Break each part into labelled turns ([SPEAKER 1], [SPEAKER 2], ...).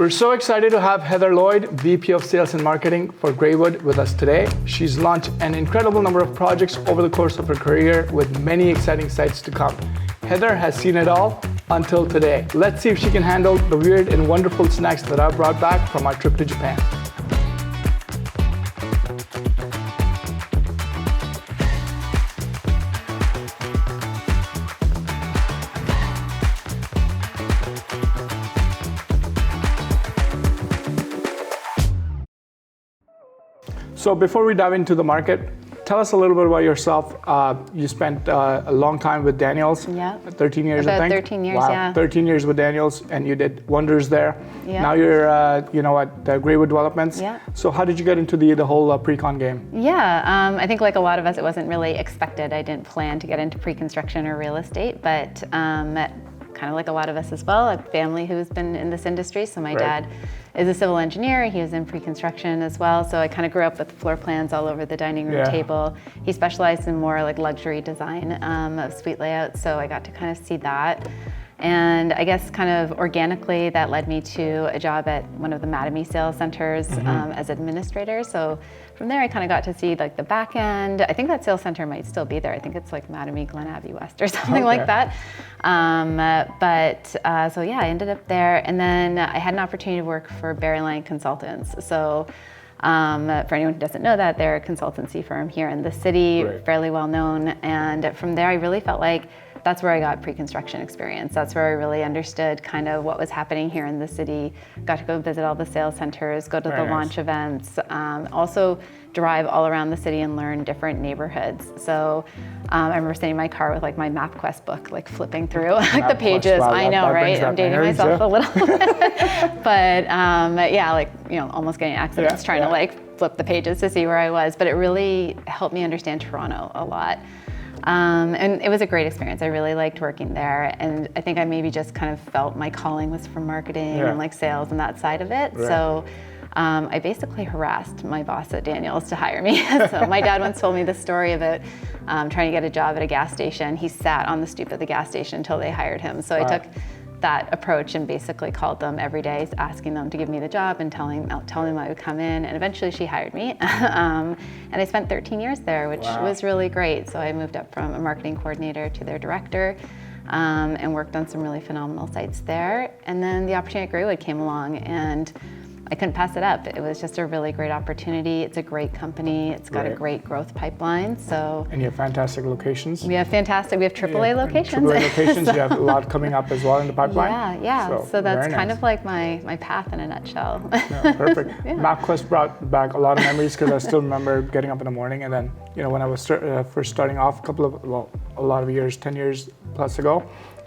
[SPEAKER 1] We're so excited to have Heather Lloyd, VP of Sales and Marketing for Graywood, with us today. She's launched an incredible number of projects over the course of her career with many exciting sites to come. Heather has seen it all until today. Let's see if she can handle the weird and wonderful snacks that I brought back from our trip to Japan. So before we dive into the market, tell us a little bit about yourself. You spent a long time with Daniels.
[SPEAKER 2] Yeah.
[SPEAKER 1] 13 years, I think.
[SPEAKER 2] 13 years,
[SPEAKER 1] wow.
[SPEAKER 2] yeah.
[SPEAKER 1] 13 years with Daniels, and you did wonders there.
[SPEAKER 2] Yeah.
[SPEAKER 1] Now you're, at Graywood Developments.
[SPEAKER 2] Yeah.
[SPEAKER 1] So how did you get into the whole pre-con game?
[SPEAKER 2] Yeah, I think like a lot of us, it wasn't really expected. I didn't plan to get into pre-construction or real estate, but kind of like a lot of us as well, a family who's been in this industry. So my dad is a civil engineer. He was in pre-construction as well. So I kind of grew up with floor plans all over the dining room table. He specialized in more like luxury design of suite layouts. So I got to kind of see that. And I guess kind of organically that led me to a job at one of the Mattamy sales centers as administrator. So from there I kind of got to see like the back end. I think that sales center might still be there. I think it's like Mattamy Glen Abbey West or something like that. So yeah, I ended up there. And then I had an opportunity to work for Berryline Consultants. So for anyone who doesn't know that, they're a consultancy firm here in the city, fairly well known. And from there I really felt like that's where I got pre-construction experience. That's where I really understood kind of what was happening here in the city. Got to go visit all the sales centers, go to the launch events, also drive all around the city and learn different neighborhoods. So I remember sitting in my car with like my MapQuest book, like flipping through like the pages. Wow, I know, right? I'm dating myself a little bit. But yeah, like, almost getting accidents trying to like flip the pages to see where I was. But it really helped me understand Toronto a lot. And it was a great experience. I really liked working there. And I think I maybe just kind of felt my calling was from marketing and like sales and that side of it. So I basically harassed my boss at Daniels to hire me. So my dad once told me the story about trying to get a job at a gas station. He sat on the stoop of the gas station until they hired him. So I took that approach and basically called them every day, asking them to give me the job and telling them I would come in, and eventually she hired me. And I spent 13 years there, which was really great. So I moved up from a marketing coordinator to their director, and worked on some really phenomenal sites there. And then the opportunity at Graywood came along, and I couldn't pass it up. It was just a really great opportunity. It's a great company. It's got a great growth pipeline. So. And you have fantastic locations. We have AAA locations. AAA locations. You have a lot coming up as well in the pipeline. Yeah. So that's kind of like my path in a nutshell. Perfect. MapQuest brought back a lot of memories because I still remember getting up in the morning, and then when I was first starting off a lot of years, 10 years plus ago,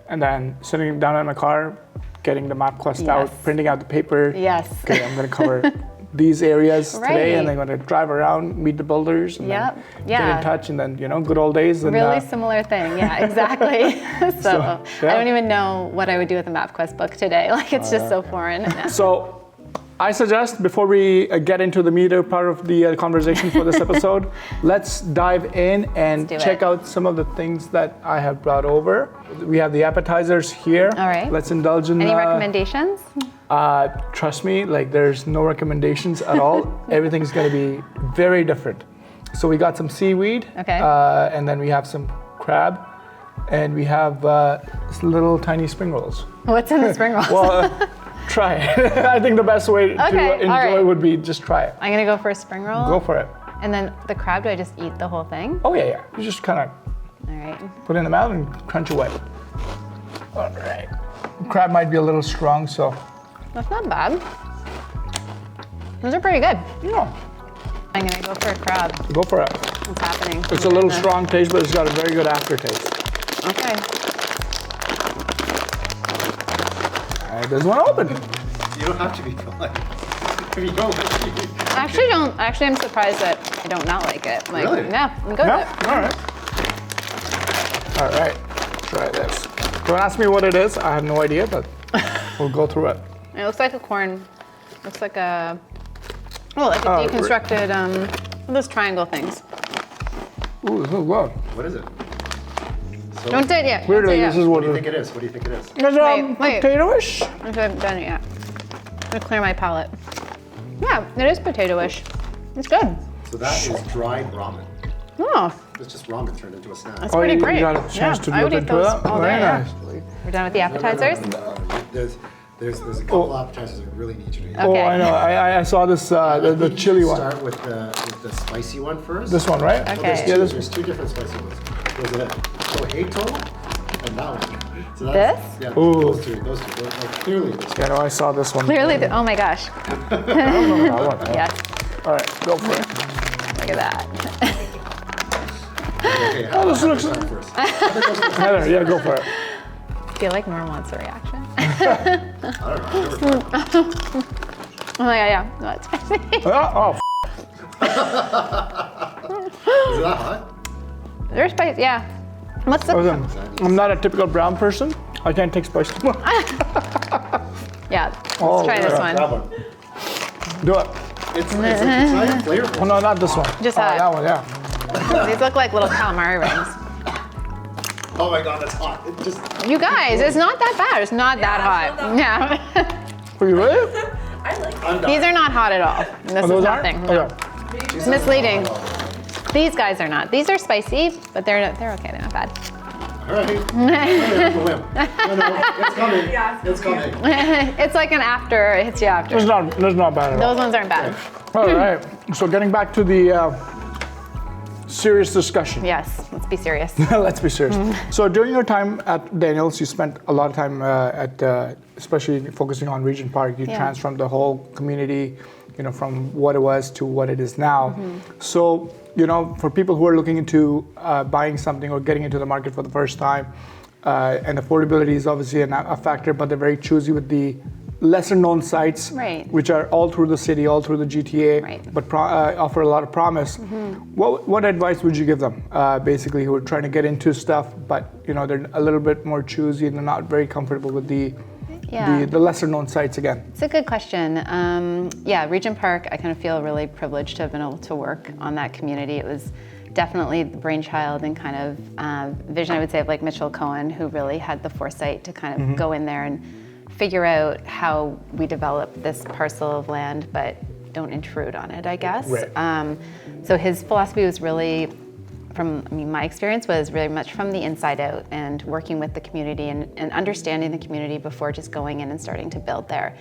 [SPEAKER 2] and then sitting down in my car, getting the MapQuest out, printing out the paper. Yes. Okay, I'm going to cover these areas today, and then I'm going to drive around, meet the builders, and then get in touch, and then, good old days. And, really similar thing, exactly. so I don't even know what I would do with a MapQuest book today. Like, it's just so foreign. So I suggest, before we get into the meatier part of the conversation for this episode, let's dive in and check out some of the things that I have brought over. We have the appetizers here. All right. Let's indulge in. Any recommendations? Trust me, there's no recommendations at all. Everything's going to be very different. So we got some seaweed. Okay. And then we have some crab. And we have little tiny spring rolls. What's in the spring rolls? Try it. I think the best way to enjoy would be just try it. I'm gonna go for a spring roll. Go for it. And then the crab, do I just eat the whole thing? Oh yeah. You just kind of put it in the mouth and crunch away. All right. Crab might be a little strong, so. That's not bad. Those are pretty good. Yeah. I'm gonna go for a crab. Go for it. What's happening? It's a little strong taste, but it's got a very good aftertaste. Okay. There's one open.
[SPEAKER 3] You don't have to be polite. If you don't like
[SPEAKER 2] it. Actually, I'm surprised that I don't not like it. Really? Yeah, I'm good with it.
[SPEAKER 1] All right. Try this. Don't ask me what it is. I have no idea, but we'll go through it.
[SPEAKER 2] It looks like a corn. Looks like a deconstructed those triangle things.
[SPEAKER 1] Ooh, this is good.
[SPEAKER 3] What is it?
[SPEAKER 2] So don't say it yet.
[SPEAKER 1] Weirdly, this is
[SPEAKER 3] what do you think it is? What do you think it is?
[SPEAKER 1] It's potatoish.
[SPEAKER 2] I haven't done it yet. to clear my palate. Yeah, it is potato-ish. It's good.
[SPEAKER 3] So that is dried ramen.
[SPEAKER 2] Oh,
[SPEAKER 3] It's just ramen turned into a snack.
[SPEAKER 2] that's pretty great.
[SPEAKER 1] You got a chance to
[SPEAKER 2] I would
[SPEAKER 1] look
[SPEAKER 2] eat
[SPEAKER 1] into
[SPEAKER 2] those
[SPEAKER 1] that.
[SPEAKER 2] all
[SPEAKER 1] Very
[SPEAKER 2] day. Yeah.
[SPEAKER 1] nice.
[SPEAKER 2] We're done with the appetizers?
[SPEAKER 3] No. There's a couple appetizers I really need you to eat.
[SPEAKER 1] Oh,
[SPEAKER 2] Okay.
[SPEAKER 1] I know. I saw this, the chili one.
[SPEAKER 3] Start with the spicy one first.
[SPEAKER 1] This one, right?
[SPEAKER 2] Okay.
[SPEAKER 1] Yeah,
[SPEAKER 3] There's two different spicy ones. There's a Tohato and that one. So
[SPEAKER 2] This?
[SPEAKER 3] Yeah,
[SPEAKER 1] Ooh.
[SPEAKER 3] those two. Those clearly.
[SPEAKER 1] Yeah, no, I saw this one.
[SPEAKER 2] Clearly, oh my gosh.
[SPEAKER 1] I don't know that one.
[SPEAKER 2] Yes,
[SPEAKER 1] All right, go for it.
[SPEAKER 2] look at that.
[SPEAKER 3] Okay,
[SPEAKER 1] this looks-
[SPEAKER 3] first.
[SPEAKER 1] Heather, yeah, go for it.
[SPEAKER 2] I feel like Norm wants a reaction.
[SPEAKER 3] I don't know.
[SPEAKER 2] Oh my god, yeah, that's spicy.
[SPEAKER 1] Oh,
[SPEAKER 3] Is it that hot?
[SPEAKER 2] They're spicy, yeah. What's the,
[SPEAKER 1] I'm not a typical brown person. I can't take spice too much.
[SPEAKER 2] yeah, let's
[SPEAKER 1] Oh,
[SPEAKER 2] try this
[SPEAKER 1] yeah.
[SPEAKER 2] one.
[SPEAKER 3] That one.
[SPEAKER 1] Do it.
[SPEAKER 3] It's not even flavorful.
[SPEAKER 1] Oh, no, not this one.
[SPEAKER 2] Just
[SPEAKER 1] oh,
[SPEAKER 2] have it.
[SPEAKER 1] that one, yeah.
[SPEAKER 2] These look like little calamari rings.
[SPEAKER 3] Oh my god, that's hot. It just.
[SPEAKER 2] You guys, it's not that bad. It's not that hot. Yeah.
[SPEAKER 1] Are you ready?
[SPEAKER 3] I'm done.
[SPEAKER 2] These are not hot at all. This
[SPEAKER 1] Oh,
[SPEAKER 2] is
[SPEAKER 1] those aren't?
[SPEAKER 2] nothing. No.
[SPEAKER 1] Okay.
[SPEAKER 2] It's misleading. These guys are not. These are spicy, but they're okay. They're not bad.
[SPEAKER 3] All right. No, it's coming. It's coming.
[SPEAKER 2] It's like an after. It hits you after.
[SPEAKER 1] That's not bad at all.
[SPEAKER 2] Those ones aren't bad.
[SPEAKER 1] All right. So getting back to the serious discussion.
[SPEAKER 2] Yes, let's be serious.
[SPEAKER 1] Let's be serious. So during your time at Daniels, you spent a lot of time especially focusing on Regent Park. You
[SPEAKER 2] Yeah.
[SPEAKER 1] transformed the whole community, from what it was to what it is now. So, for people who are looking into buying something or getting into the market for the first time, and affordability is obviously a factor, but they're very choosy with the lesser known sites,
[SPEAKER 2] Right.
[SPEAKER 1] which are all through the city, all through the GTA,
[SPEAKER 2] Right.
[SPEAKER 1] but offer a lot of promise. What advice would you give them, basically, who are trying to get into stuff, but they're a little bit more choosy and they're not very comfortable with the lesser known sites again?
[SPEAKER 2] It's a good question. Yeah, Regent Park, I kind of feel really privileged to have been able to work on that community. It was definitely the brainchild and kind of vision, I would say, of like Mitchell Cohen, who really had the foresight to kind of go in there and figure out how we develop this parcel of land, but don't intrude on it, I guess.
[SPEAKER 1] Right.
[SPEAKER 2] So his philosophy was really my experience was very much from the inside out and working with the community and understanding the community before just going in and starting to build there.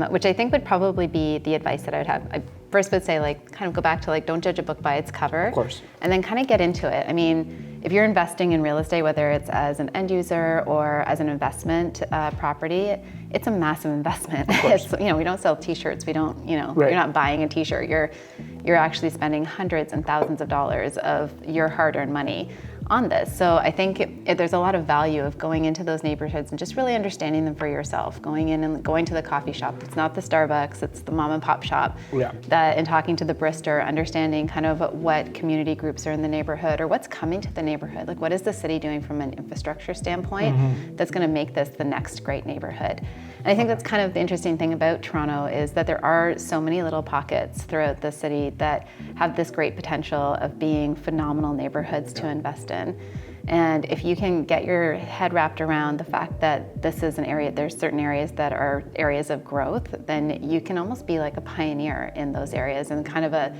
[SPEAKER 2] Which I think would probably be the advice that I would have. I first would say kind of go back to don't judge a book by its cover.
[SPEAKER 1] Of course.
[SPEAKER 2] And then kind of get into it. I mean, if you're investing in real estate, whether it's as an end user or as an investment property, it's a massive investment. It's, we don't sell t-shirts. We don't,
[SPEAKER 1] Right.
[SPEAKER 2] You're not buying a t-shirt. You're actually spending hundreds and thousands of dollars of your hard-earned money on this. So I think there's a lot of value of going into those neighborhoods and just really understanding them for yourself, going in and going to the coffee shop. It's not the Starbucks, it's the mom and pop shop.
[SPEAKER 1] Yeah.
[SPEAKER 2] And talking to the Brister, understanding kind of what community groups are in the neighborhood or what's coming to the neighborhood. Like what is the city doing from an infrastructure standpoint that's gonna make this the next great neighborhood? And I think that's kind of the interesting thing about Toronto is that there are so many little pockets throughout the city that have this great potential of being phenomenal neighborhoods to invest in. And if you can get your head wrapped around the fact that this is an area, there's certain areas that are areas of growth, then you can almost be like a pioneer in those areas and kind of an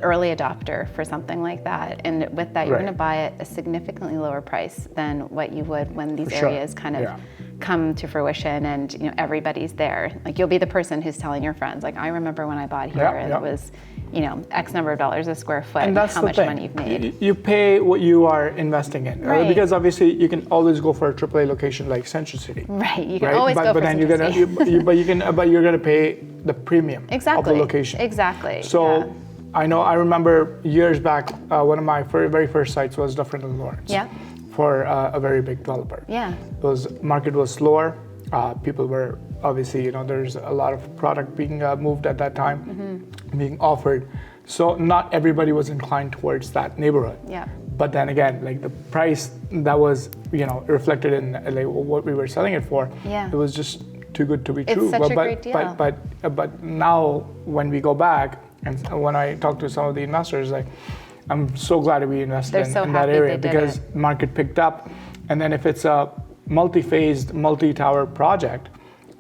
[SPEAKER 2] early adopter for something like that. And with that, you're
[SPEAKER 1] Right.
[SPEAKER 2] going to buy at a significantly lower price than what you would when these
[SPEAKER 1] For sure.
[SPEAKER 2] areas kind of
[SPEAKER 1] Yeah.
[SPEAKER 2] come to fruition and everybody's there. Like you'll be the person who's telling your friends, like I remember when I bought here and it was, X number of dollars a square foot and
[SPEAKER 1] that's
[SPEAKER 2] how
[SPEAKER 1] the
[SPEAKER 2] much
[SPEAKER 1] thing.
[SPEAKER 2] money you've made.
[SPEAKER 1] You pay what you are investing in,
[SPEAKER 2] Right.
[SPEAKER 1] because obviously you can always go for a AAA location like Central City.
[SPEAKER 2] Right, you can
[SPEAKER 1] Right?
[SPEAKER 2] always
[SPEAKER 1] but,
[SPEAKER 2] go
[SPEAKER 1] but
[SPEAKER 2] for
[SPEAKER 1] then you're
[SPEAKER 2] Central
[SPEAKER 1] gonna,
[SPEAKER 2] City.
[SPEAKER 1] but you're gonna pay the premium
[SPEAKER 2] Exactly.
[SPEAKER 1] of the location.
[SPEAKER 2] Exactly.
[SPEAKER 1] So I remember years back, one of my very first sites was Dufferin and Lawrence.
[SPEAKER 2] Yeah.
[SPEAKER 1] For a very big developer.
[SPEAKER 2] Yeah.
[SPEAKER 1] Market was slower. People were obviously, there's a lot of product being moved at that time, being offered. So not everybody was inclined towards that neighborhood.
[SPEAKER 2] Yeah.
[SPEAKER 1] But then again, like the price that was, reflected in like what we were selling it for,
[SPEAKER 2] Yeah.
[SPEAKER 1] it was just too good to be
[SPEAKER 2] It's
[SPEAKER 1] true.
[SPEAKER 2] such a great deal.
[SPEAKER 1] But now when we go back and when I talk to some of the investors, like I'm so glad that we invested
[SPEAKER 2] They're so
[SPEAKER 1] in that
[SPEAKER 2] happy
[SPEAKER 1] area
[SPEAKER 2] they did
[SPEAKER 1] because
[SPEAKER 2] it.
[SPEAKER 1] market picked up, and then if it's a multi-phased, multi-tower project,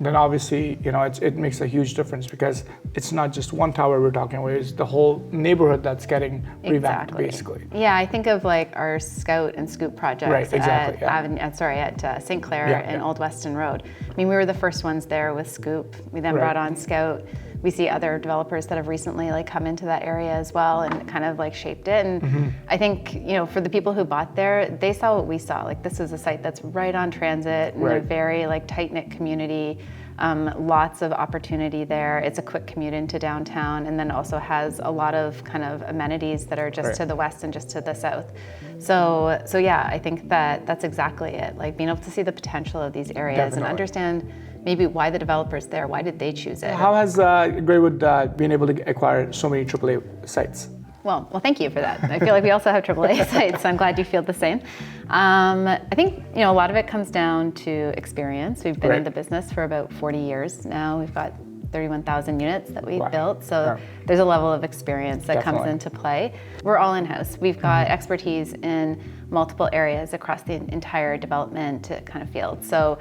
[SPEAKER 1] then obviously, it makes a huge difference because it's not just one tower we're talking about, it's the whole neighborhood that's getting revamped, basically.
[SPEAKER 2] Yeah, I think of like our Scout and Scoop projects at St. Clair and Old Weston Road. I mean, we were the first ones there with Scoop. We then brought on Scout. We see other developers that have recently like come into that area as well and kind of like shaped it. And I think, for the people who bought there, they saw what we saw. Like this is a site that's right on transit and a very like tight-knit community. Lots of opportunity there. It's a quick commute into downtown, and then also has a lot of kind of amenities that are just to the west and just to the south. So yeah, I think that's exactly it. Like being able to see the potential of these areas and understand maybe why the developer's there. Why did they choose it?
[SPEAKER 1] How has Graywood been able to acquire so many AAA sites?
[SPEAKER 2] Well, thank you for that. I feel like we also have AAA sites, so I'm glad you feel the same. I think a lot of it comes down to experience. We've been in the business for about 40 years now. We've got 31,000 units that we've built, so there's a level of experience that comes into play. We're all in-house. We've got expertise in multiple areas across the entire development kind of field. So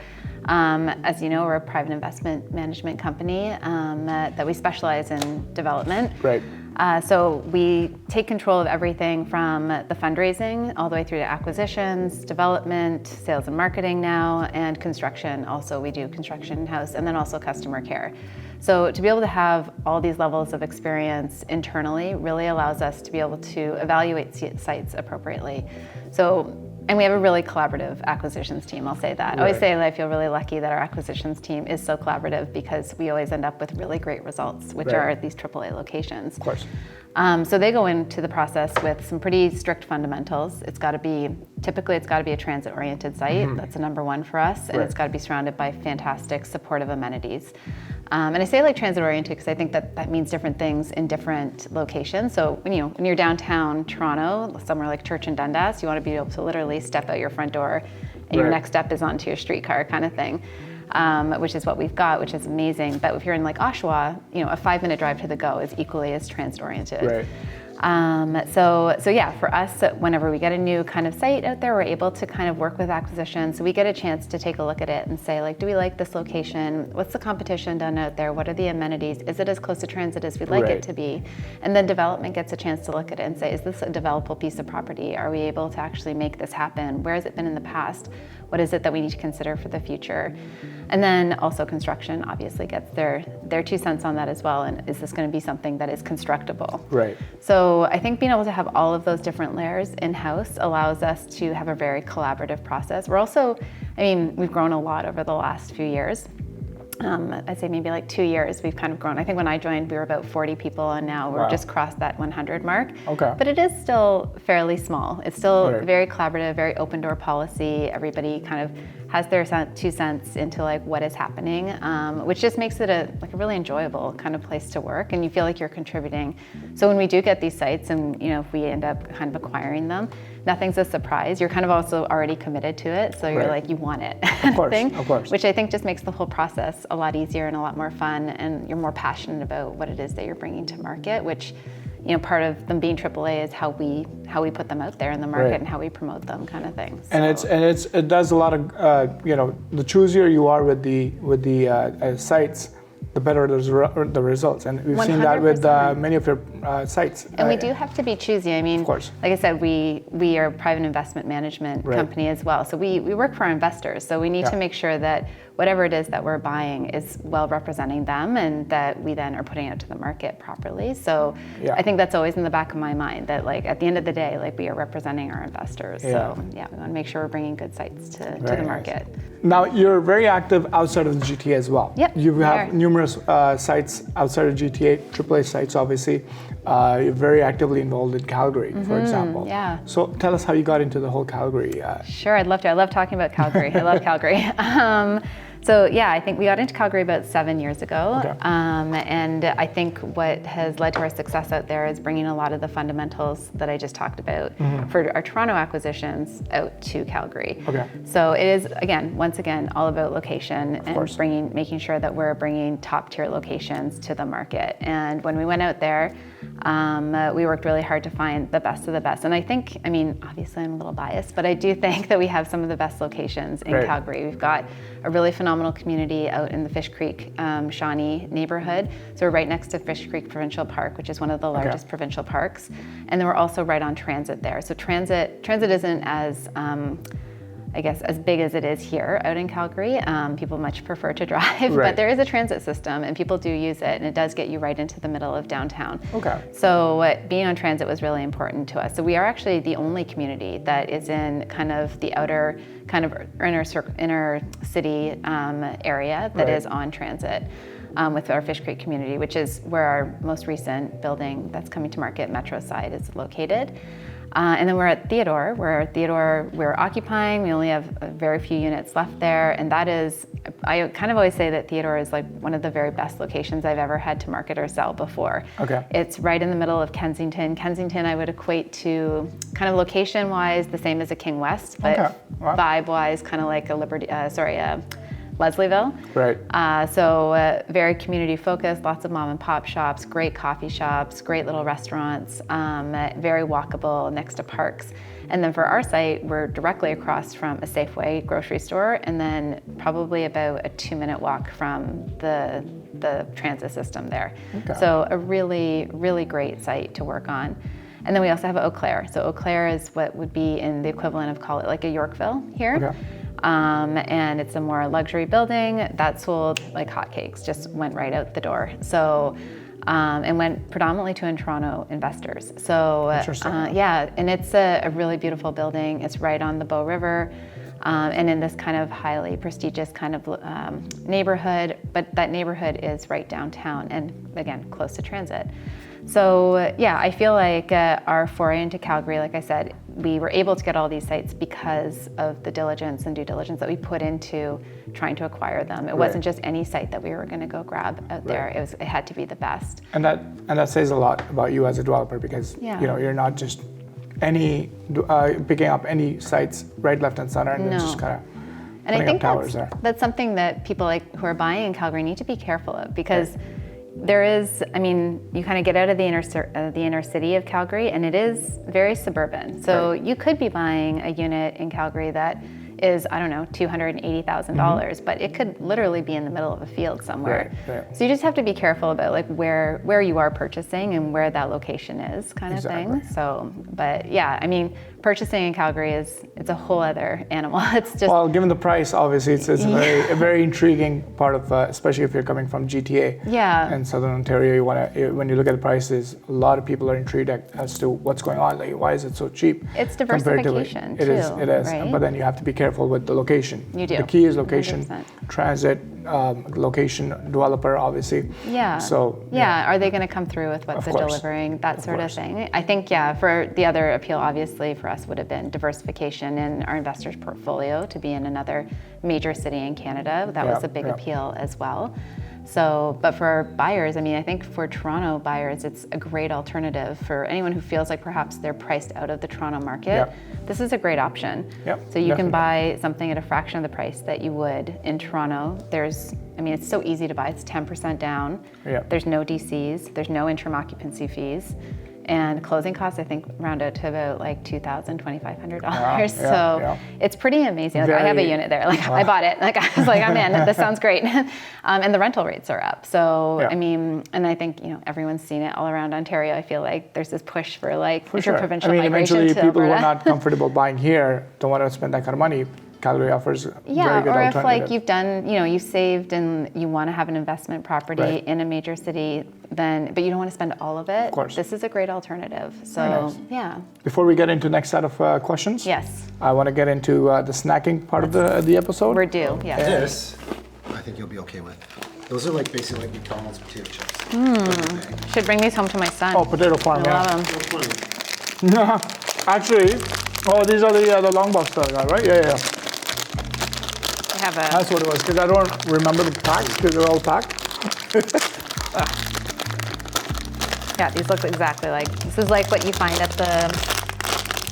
[SPEAKER 2] as you know, we're a private investment management company that we specialize in development.
[SPEAKER 1] Right.
[SPEAKER 2] So we take control of everything from the fundraising all the way through to acquisitions, development, sales and marketing now, and construction. Also, we do construction in-house, and then also customer care. So to be able to have all these levels of experience internally really allows us to be able to evaluate sites appropriately. And we have a really collaborative acquisitions team, I'll say that. I always say that I feel really lucky that our acquisitions team is so collaborative because we always end up with really great results, which are these AAA locations. Of
[SPEAKER 1] course.
[SPEAKER 2] So they go into the process with some pretty strict fundamentals. Typically it's got to be a transit-oriented site. That's a number one for us. And it's got to be surrounded by fantastic supportive amenities. And I say like transit-oriented because I think that means different things in different locations. So when you're downtown Toronto, somewhere like Church and Dundas, you want to be able to literally step out your front door and your next step is onto your streetcar kind of thing. Which is what we've got, which is amazing. But if you're in like Oshawa, a 5-minute drive to the Go is equally as transit-oriented.
[SPEAKER 1] Right.
[SPEAKER 2] So yeah, for us, whenever we get a new kind of site out there, we're able to kind of work with acquisition. So we get a chance to take a look at it and say like, do we like this location? What's the competition done out there? What are the amenities? Is it as close to transit as we'd like it to be? And then development gets a chance to look at it and say, is this a developable piece of property? Are we able to actually make this happen? Where has it been in the past? What is it that we need to consider for the future? And then also construction obviously gets their 2 cents on that as well. And is this going to be something that is constructible?
[SPEAKER 1] Right.
[SPEAKER 2] So I think being able to have all of those different layers in-house allows us to have a very collaborative process. We're also, we've grown a lot over the last few years. I'd say maybe like 2 years we've kind of grown. I think when I joined we were about 40 people and now we're just crossed that 100 mark.
[SPEAKER 1] Okay.
[SPEAKER 2] But it is still fairly small. It's still very collaborative, very open door policy. Everybody kind of has their 2 cents into like what is happening, which just makes it a really enjoyable kind of place to work and you feel like you're contributing. So when we do get these sites and if we end up kind of acquiring them, nothing's a surprise. You're kind of also already committed to it, so you're like, you want it,
[SPEAKER 1] of course.
[SPEAKER 2] Which I think just makes the whole process a lot easier and a lot more fun, and you're more passionate about what it is that you're bringing to market, which part of them being AAA is how we put them out there in the market and how we promote them, kind of thing. So.
[SPEAKER 1] And it does a lot of the choosier you are with the sites, the better the results, and we've 100%. Seen that with many of your sites.
[SPEAKER 2] And we do have to be choosy.
[SPEAKER 1] Of course.
[SPEAKER 2] Like I said, we are a private investment management company as well. So we work for our investors. So we need to make sure that whatever it is that we're buying is well representing them and that we then are putting it to the market properly. So I think that's always in the back of my mind that like at the end of the day, like we are representing our investors. So we want to make sure we're bringing good sites to the market.
[SPEAKER 1] Now you're very active outside of the GTA as well.
[SPEAKER 2] Yep.
[SPEAKER 1] You have numerous sites outside of GTA, AAA sites obviously. You're very actively involved in Calgary, for example.
[SPEAKER 2] Yeah.
[SPEAKER 1] So tell us how you got into the whole Calgary.
[SPEAKER 2] Sure, I'd love to. I love talking about Calgary. I love Calgary. So yeah, I think we got into Calgary about 7 years ago.
[SPEAKER 1] Okay.
[SPEAKER 2] And I think what has led to our success out there is bringing a lot of the fundamentals that I just talked about for our Toronto acquisitions out to Calgary.
[SPEAKER 1] Okay.
[SPEAKER 2] So it is, once again, all about location and making sure that we're bringing top tier locations to the market. And when we went out there, we worked really hard to find the best of the best. And I think, obviously I'm a little biased, but I do think that we have some of the best locations in Calgary. We've got a really phenomenal phenomenal community out in the Fish Creek, Shawnee neighborhood. So we're right next to Fish Creek Provincial Park, which is one of the largest provincial parks. And then we're also right on transit there. So transit isn't as, I guess, as big as it is here out in Calgary. People much prefer to drive, but there is a transit system and people do use it, and it does get you right into the middle of downtown. So being on transit was really important to us. So we are actually the only community that is in kind of the outer, kind of inner city area that is on transit. With our Fish Creek community, which is where our most recent building that's coming to market, Metro side, is located. And then we're at Theodore, we're occupying. We only have very few units left there. And that is, I kind of always say that Theodore is like one of the very best locations I've ever had to market or sell before. It's right in the middle of Kensington. Kensington I would equate to kind of location-wise the same as a King West, but vibe-wise kind of like a Leslieville. So very community focused, lots of mom and pop shops, great coffee shops, great little restaurants, very walkable next to parks. And then for our site, we're directly across from a Safeway grocery store, and then probably about a 2-minute walk from the transit system there. So a really, really great site to work on. And then we also have Eau Claire. So Eau Claire is what would be in the equivalent of, call it like a Yorkville here. And it's a more luxury building that sold like hotcakes, just went right out the door. So, and went predominantly to Toronto investors. So, and it's a really beautiful building. It's right on the Bow River, and in this kind of highly prestigious kind of neighborhood, but that neighborhood is right downtown and again, close to transit. So I feel like our foray into Calgary, like I said, we were able to get all these sites because of the diligence and due diligence that we put into trying to acquire them. It wasn't just any site that we were going to go grab out there. It had to be the best.
[SPEAKER 1] And that says a lot about you as a developer, because you know, you're not just picking up any sites right, left, and center, and then just kind of putting up towers there.
[SPEAKER 2] That's something that people who are buying in Calgary need to be careful of, because there is, I mean, you kind of get out of the inner city of Calgary, and it is very suburban. So you could be buying a unit in Calgary that is, I don't know, $280,000, but it could literally be in the middle of a field somewhere. So you just have to be careful about like where you are purchasing and where that location is, kind of thing. So, but yeah, I mean, purchasing in Calgary it's a whole other animal. It's just,
[SPEAKER 1] well, given the price, obviously it's a very intriguing part of, especially if you're coming from GTA and Southern Ontario. When you look at the prices, a lot of people are intrigued as to what's going on. Like, why is it so cheap?
[SPEAKER 2] It's diversification too.
[SPEAKER 1] It is.
[SPEAKER 2] Right?
[SPEAKER 1] But then you have to be careful with the location.
[SPEAKER 2] You do.
[SPEAKER 1] The key is location,
[SPEAKER 2] 100%.
[SPEAKER 1] Transit, location, developer, obviously. So
[SPEAKER 2] are they going to come through with what they're delivering? That sort of thing. I think for the other appeal, obviously for us would have been diversification in our investors' portfolio to be in another major city in Canada. That was a big appeal as well. So, but for buyers, I mean, I think for Toronto buyers, it's a great alternative for anyone who feels like perhaps they're priced out of the Toronto market. This is a great option. So you can buy something at a fraction of the price that you would in Toronto. It's so easy to buy. It's 10% down. There's no DCs. There's no interim occupancy fees. And closing costs, I think, round out to about like $2,000, $2,500. So it's pretty amazing. Like, I have a unit there. Like I bought it. Like I was like, I'm in. This sounds great. And the rental rates are up. So I mean, and I think everyone's seen it all around Ontario. I feel like there's this push for like interprovincial migration
[SPEAKER 1] eventually
[SPEAKER 2] to
[SPEAKER 1] people
[SPEAKER 2] Alberta.
[SPEAKER 1] who are not comfortable buying here don't want to spend that kind of money. Calgary offers very good alternative.
[SPEAKER 2] Or if like you've done, you've saved and you want to have an investment property in a major city, but you don't want to spend all of it.
[SPEAKER 1] Of course.
[SPEAKER 2] This is a great alternative. So
[SPEAKER 1] Before we get into next set of questions, I want to get into the snacking part of the episode.
[SPEAKER 2] We're due.
[SPEAKER 3] This, I think you'll be okay with. Those are like basically like McDonald's potato chips.
[SPEAKER 2] Should bring these home to my son.
[SPEAKER 1] Oh, potato farm,
[SPEAKER 2] I love
[SPEAKER 1] them. Actually, these are the long box that I got, right? That's what it was, because I don't remember the pack, because they're all packed.
[SPEAKER 2] These look exactly like, this is like what you find at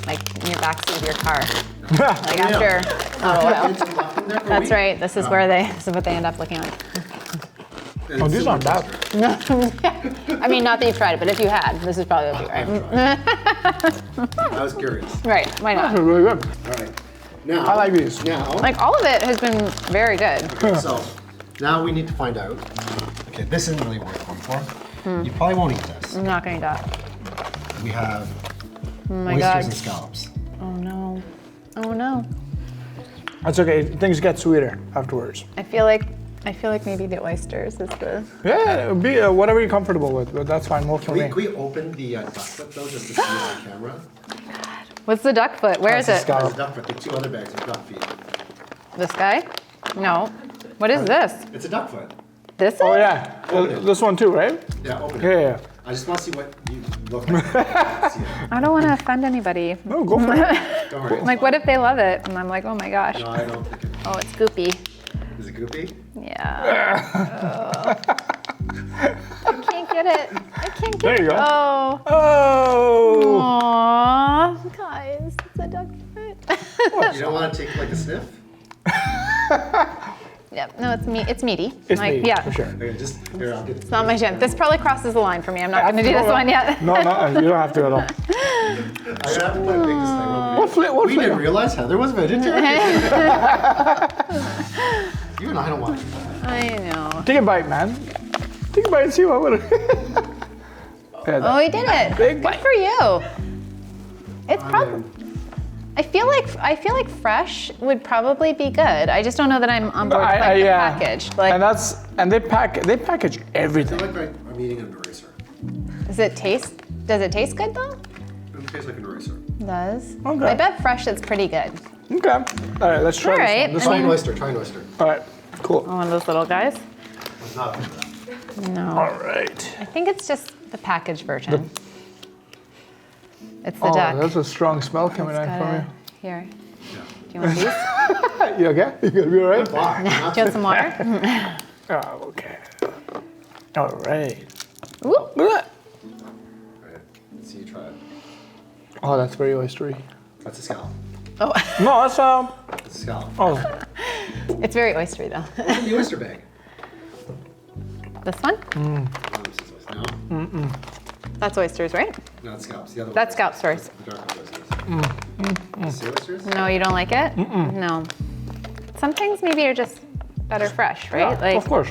[SPEAKER 2] in your backseat of your car. Like after, That's right, this is what they end up looking like.
[SPEAKER 1] These aren't bad.
[SPEAKER 2] I mean, not that you've tried it, but if you had, this is probably what you'd right.
[SPEAKER 3] I was curious.
[SPEAKER 2] Right, why not?
[SPEAKER 1] That's really good.
[SPEAKER 3] All right. Now,
[SPEAKER 1] I like these.
[SPEAKER 3] Now,
[SPEAKER 2] Like all of it has been very good.
[SPEAKER 3] so now we need to find out. Okay, this isn't really worth going for. You probably won't eat this.
[SPEAKER 2] I'm not gonna eat that.
[SPEAKER 3] We have
[SPEAKER 2] Oh my
[SPEAKER 3] oysters
[SPEAKER 2] god.
[SPEAKER 3] and scallops.
[SPEAKER 2] Oh no. Oh no.
[SPEAKER 1] That's okay. Things get sweeter afterwards.
[SPEAKER 2] I feel like maybe the oysters is the.
[SPEAKER 1] Yeah, be whatever you're comfortable with, but that's fine. More for me.
[SPEAKER 3] Can we open the duck foot though, just to see on camera?
[SPEAKER 2] What's the duck foot? Where is
[SPEAKER 1] That's a
[SPEAKER 2] it?
[SPEAKER 3] There's a duck foot. There's 2 other bags of duck feet.
[SPEAKER 2] This guy? No. What is this?
[SPEAKER 3] It's a duck foot.
[SPEAKER 2] This is?
[SPEAKER 1] Oh yeah, this one too, right?
[SPEAKER 3] Yeah, open it.
[SPEAKER 1] Yeah.
[SPEAKER 3] I just want to see what you look like. See it.
[SPEAKER 2] I don't want to offend anybody.
[SPEAKER 1] No, go for it.
[SPEAKER 3] Don't worry. it's
[SPEAKER 2] Like, what
[SPEAKER 3] fine.
[SPEAKER 2] if they love it? And I'm like, oh my gosh.
[SPEAKER 3] No, I don't think it.
[SPEAKER 2] Oh, it's goopy.
[SPEAKER 3] Is it goopy?
[SPEAKER 2] Yeah. I can't get it. I can't get
[SPEAKER 1] There you
[SPEAKER 2] it.
[SPEAKER 1] go.
[SPEAKER 2] Oh.
[SPEAKER 1] Oh.
[SPEAKER 2] Aww. Guys, it's a duck foot.
[SPEAKER 3] You don't want to take like a sniff?
[SPEAKER 2] Yep. No, it's meaty.
[SPEAKER 1] It's
[SPEAKER 2] like,
[SPEAKER 1] meaty,
[SPEAKER 2] yeah.
[SPEAKER 1] for sure.
[SPEAKER 3] Okay, just here. I'll get it.
[SPEAKER 2] It's not my jam. This probably crosses the line for me. I'm not going to do this one yet.
[SPEAKER 1] No, no, you don't have to at all.
[SPEAKER 3] I'm gonna have to put a big disclaimer.
[SPEAKER 1] What
[SPEAKER 3] We
[SPEAKER 1] flavor?
[SPEAKER 3] didn't realize Heather was vegetarian. You and I don't want to do that.
[SPEAKER 2] I know.
[SPEAKER 1] Take a bite, man. Take a bite and see what would.
[SPEAKER 2] Oh, he did it.
[SPEAKER 1] Big
[SPEAKER 2] Good
[SPEAKER 1] bite.
[SPEAKER 2] for you. It's
[SPEAKER 3] I
[SPEAKER 2] probably.
[SPEAKER 3] mean,
[SPEAKER 2] I feel like fresh would probably be good. I just don't know that I'm on board with like the
[SPEAKER 1] yeah.
[SPEAKER 2] package.
[SPEAKER 1] And they package
[SPEAKER 3] I
[SPEAKER 1] everything.
[SPEAKER 3] feel like I'm eating an eraser.
[SPEAKER 2] Does it taste good though?
[SPEAKER 3] It tastes like an eraser.
[SPEAKER 2] It does.
[SPEAKER 1] Okay.
[SPEAKER 2] I bet fresh it's pretty good.
[SPEAKER 1] Okay. All right, let's try
[SPEAKER 2] All right.
[SPEAKER 1] this
[SPEAKER 3] Try
[SPEAKER 1] one.
[SPEAKER 3] an
[SPEAKER 1] This
[SPEAKER 3] oyster. Try an oyster.
[SPEAKER 1] one. All right. Cool.
[SPEAKER 2] One of those little guys.
[SPEAKER 3] It's not for that.
[SPEAKER 2] No.
[SPEAKER 1] All right.
[SPEAKER 2] I think it's just the package version. It's the
[SPEAKER 1] Oh,
[SPEAKER 2] duck.
[SPEAKER 1] that's a strong smell coming
[SPEAKER 2] It's
[SPEAKER 1] in
[SPEAKER 2] got
[SPEAKER 1] from
[SPEAKER 2] a- Here.
[SPEAKER 3] Yeah.
[SPEAKER 2] Do you want these?
[SPEAKER 1] you. You okay? You gonna be all right?
[SPEAKER 3] Why?
[SPEAKER 2] Do you want some water?
[SPEAKER 1] Oh, okay. All right.
[SPEAKER 2] Ooh.
[SPEAKER 1] Look at that.
[SPEAKER 3] Right. Let's see you try it.
[SPEAKER 1] Oh, that's very oystery.
[SPEAKER 3] That's a scallop.
[SPEAKER 2] Oh,
[SPEAKER 1] No, that's
[SPEAKER 3] That's a scallop.
[SPEAKER 1] Oh,
[SPEAKER 2] it's very oystery though.
[SPEAKER 3] Open the oyster bag.
[SPEAKER 2] This one?
[SPEAKER 3] Oh, this is oyster. No,
[SPEAKER 2] That's oysters, right?
[SPEAKER 3] no, it's scallops. The other
[SPEAKER 2] That's
[SPEAKER 3] one.
[SPEAKER 2] scallops first.
[SPEAKER 3] The dark oysters. See oysters?
[SPEAKER 2] No, you don't like it? No. Some things maybe are just better fresh, right?
[SPEAKER 1] yeah, of course.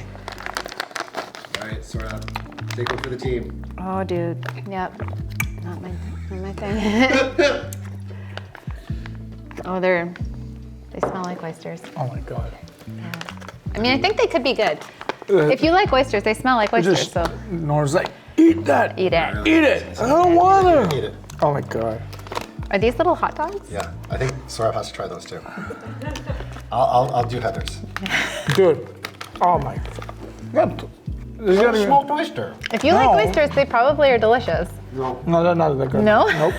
[SPEAKER 3] All right, Saurabh, take one for the team.
[SPEAKER 2] Oh, dude. Yep. Not my thing. Oh, they smell like oysters.
[SPEAKER 1] Oh my God.
[SPEAKER 2] I mean, I think they could be good. If you like oysters, they smell like oysters,
[SPEAKER 1] Just
[SPEAKER 2] so
[SPEAKER 1] Nora's like, eat that.
[SPEAKER 2] eat it.
[SPEAKER 1] Eat it. I don't want
[SPEAKER 3] Eat
[SPEAKER 1] to.
[SPEAKER 3] it.
[SPEAKER 1] Oh my God.
[SPEAKER 2] Are these little hot dogs?
[SPEAKER 3] Yeah, I think Saurabh has to try those too. I'll do Heather's.
[SPEAKER 1] Dude. Oh my God. This is gonna
[SPEAKER 3] Smoked oyster.
[SPEAKER 2] If you like oysters, they probably are delicious.
[SPEAKER 3] No.
[SPEAKER 1] No, they're not that good.
[SPEAKER 2] No?
[SPEAKER 1] Nope.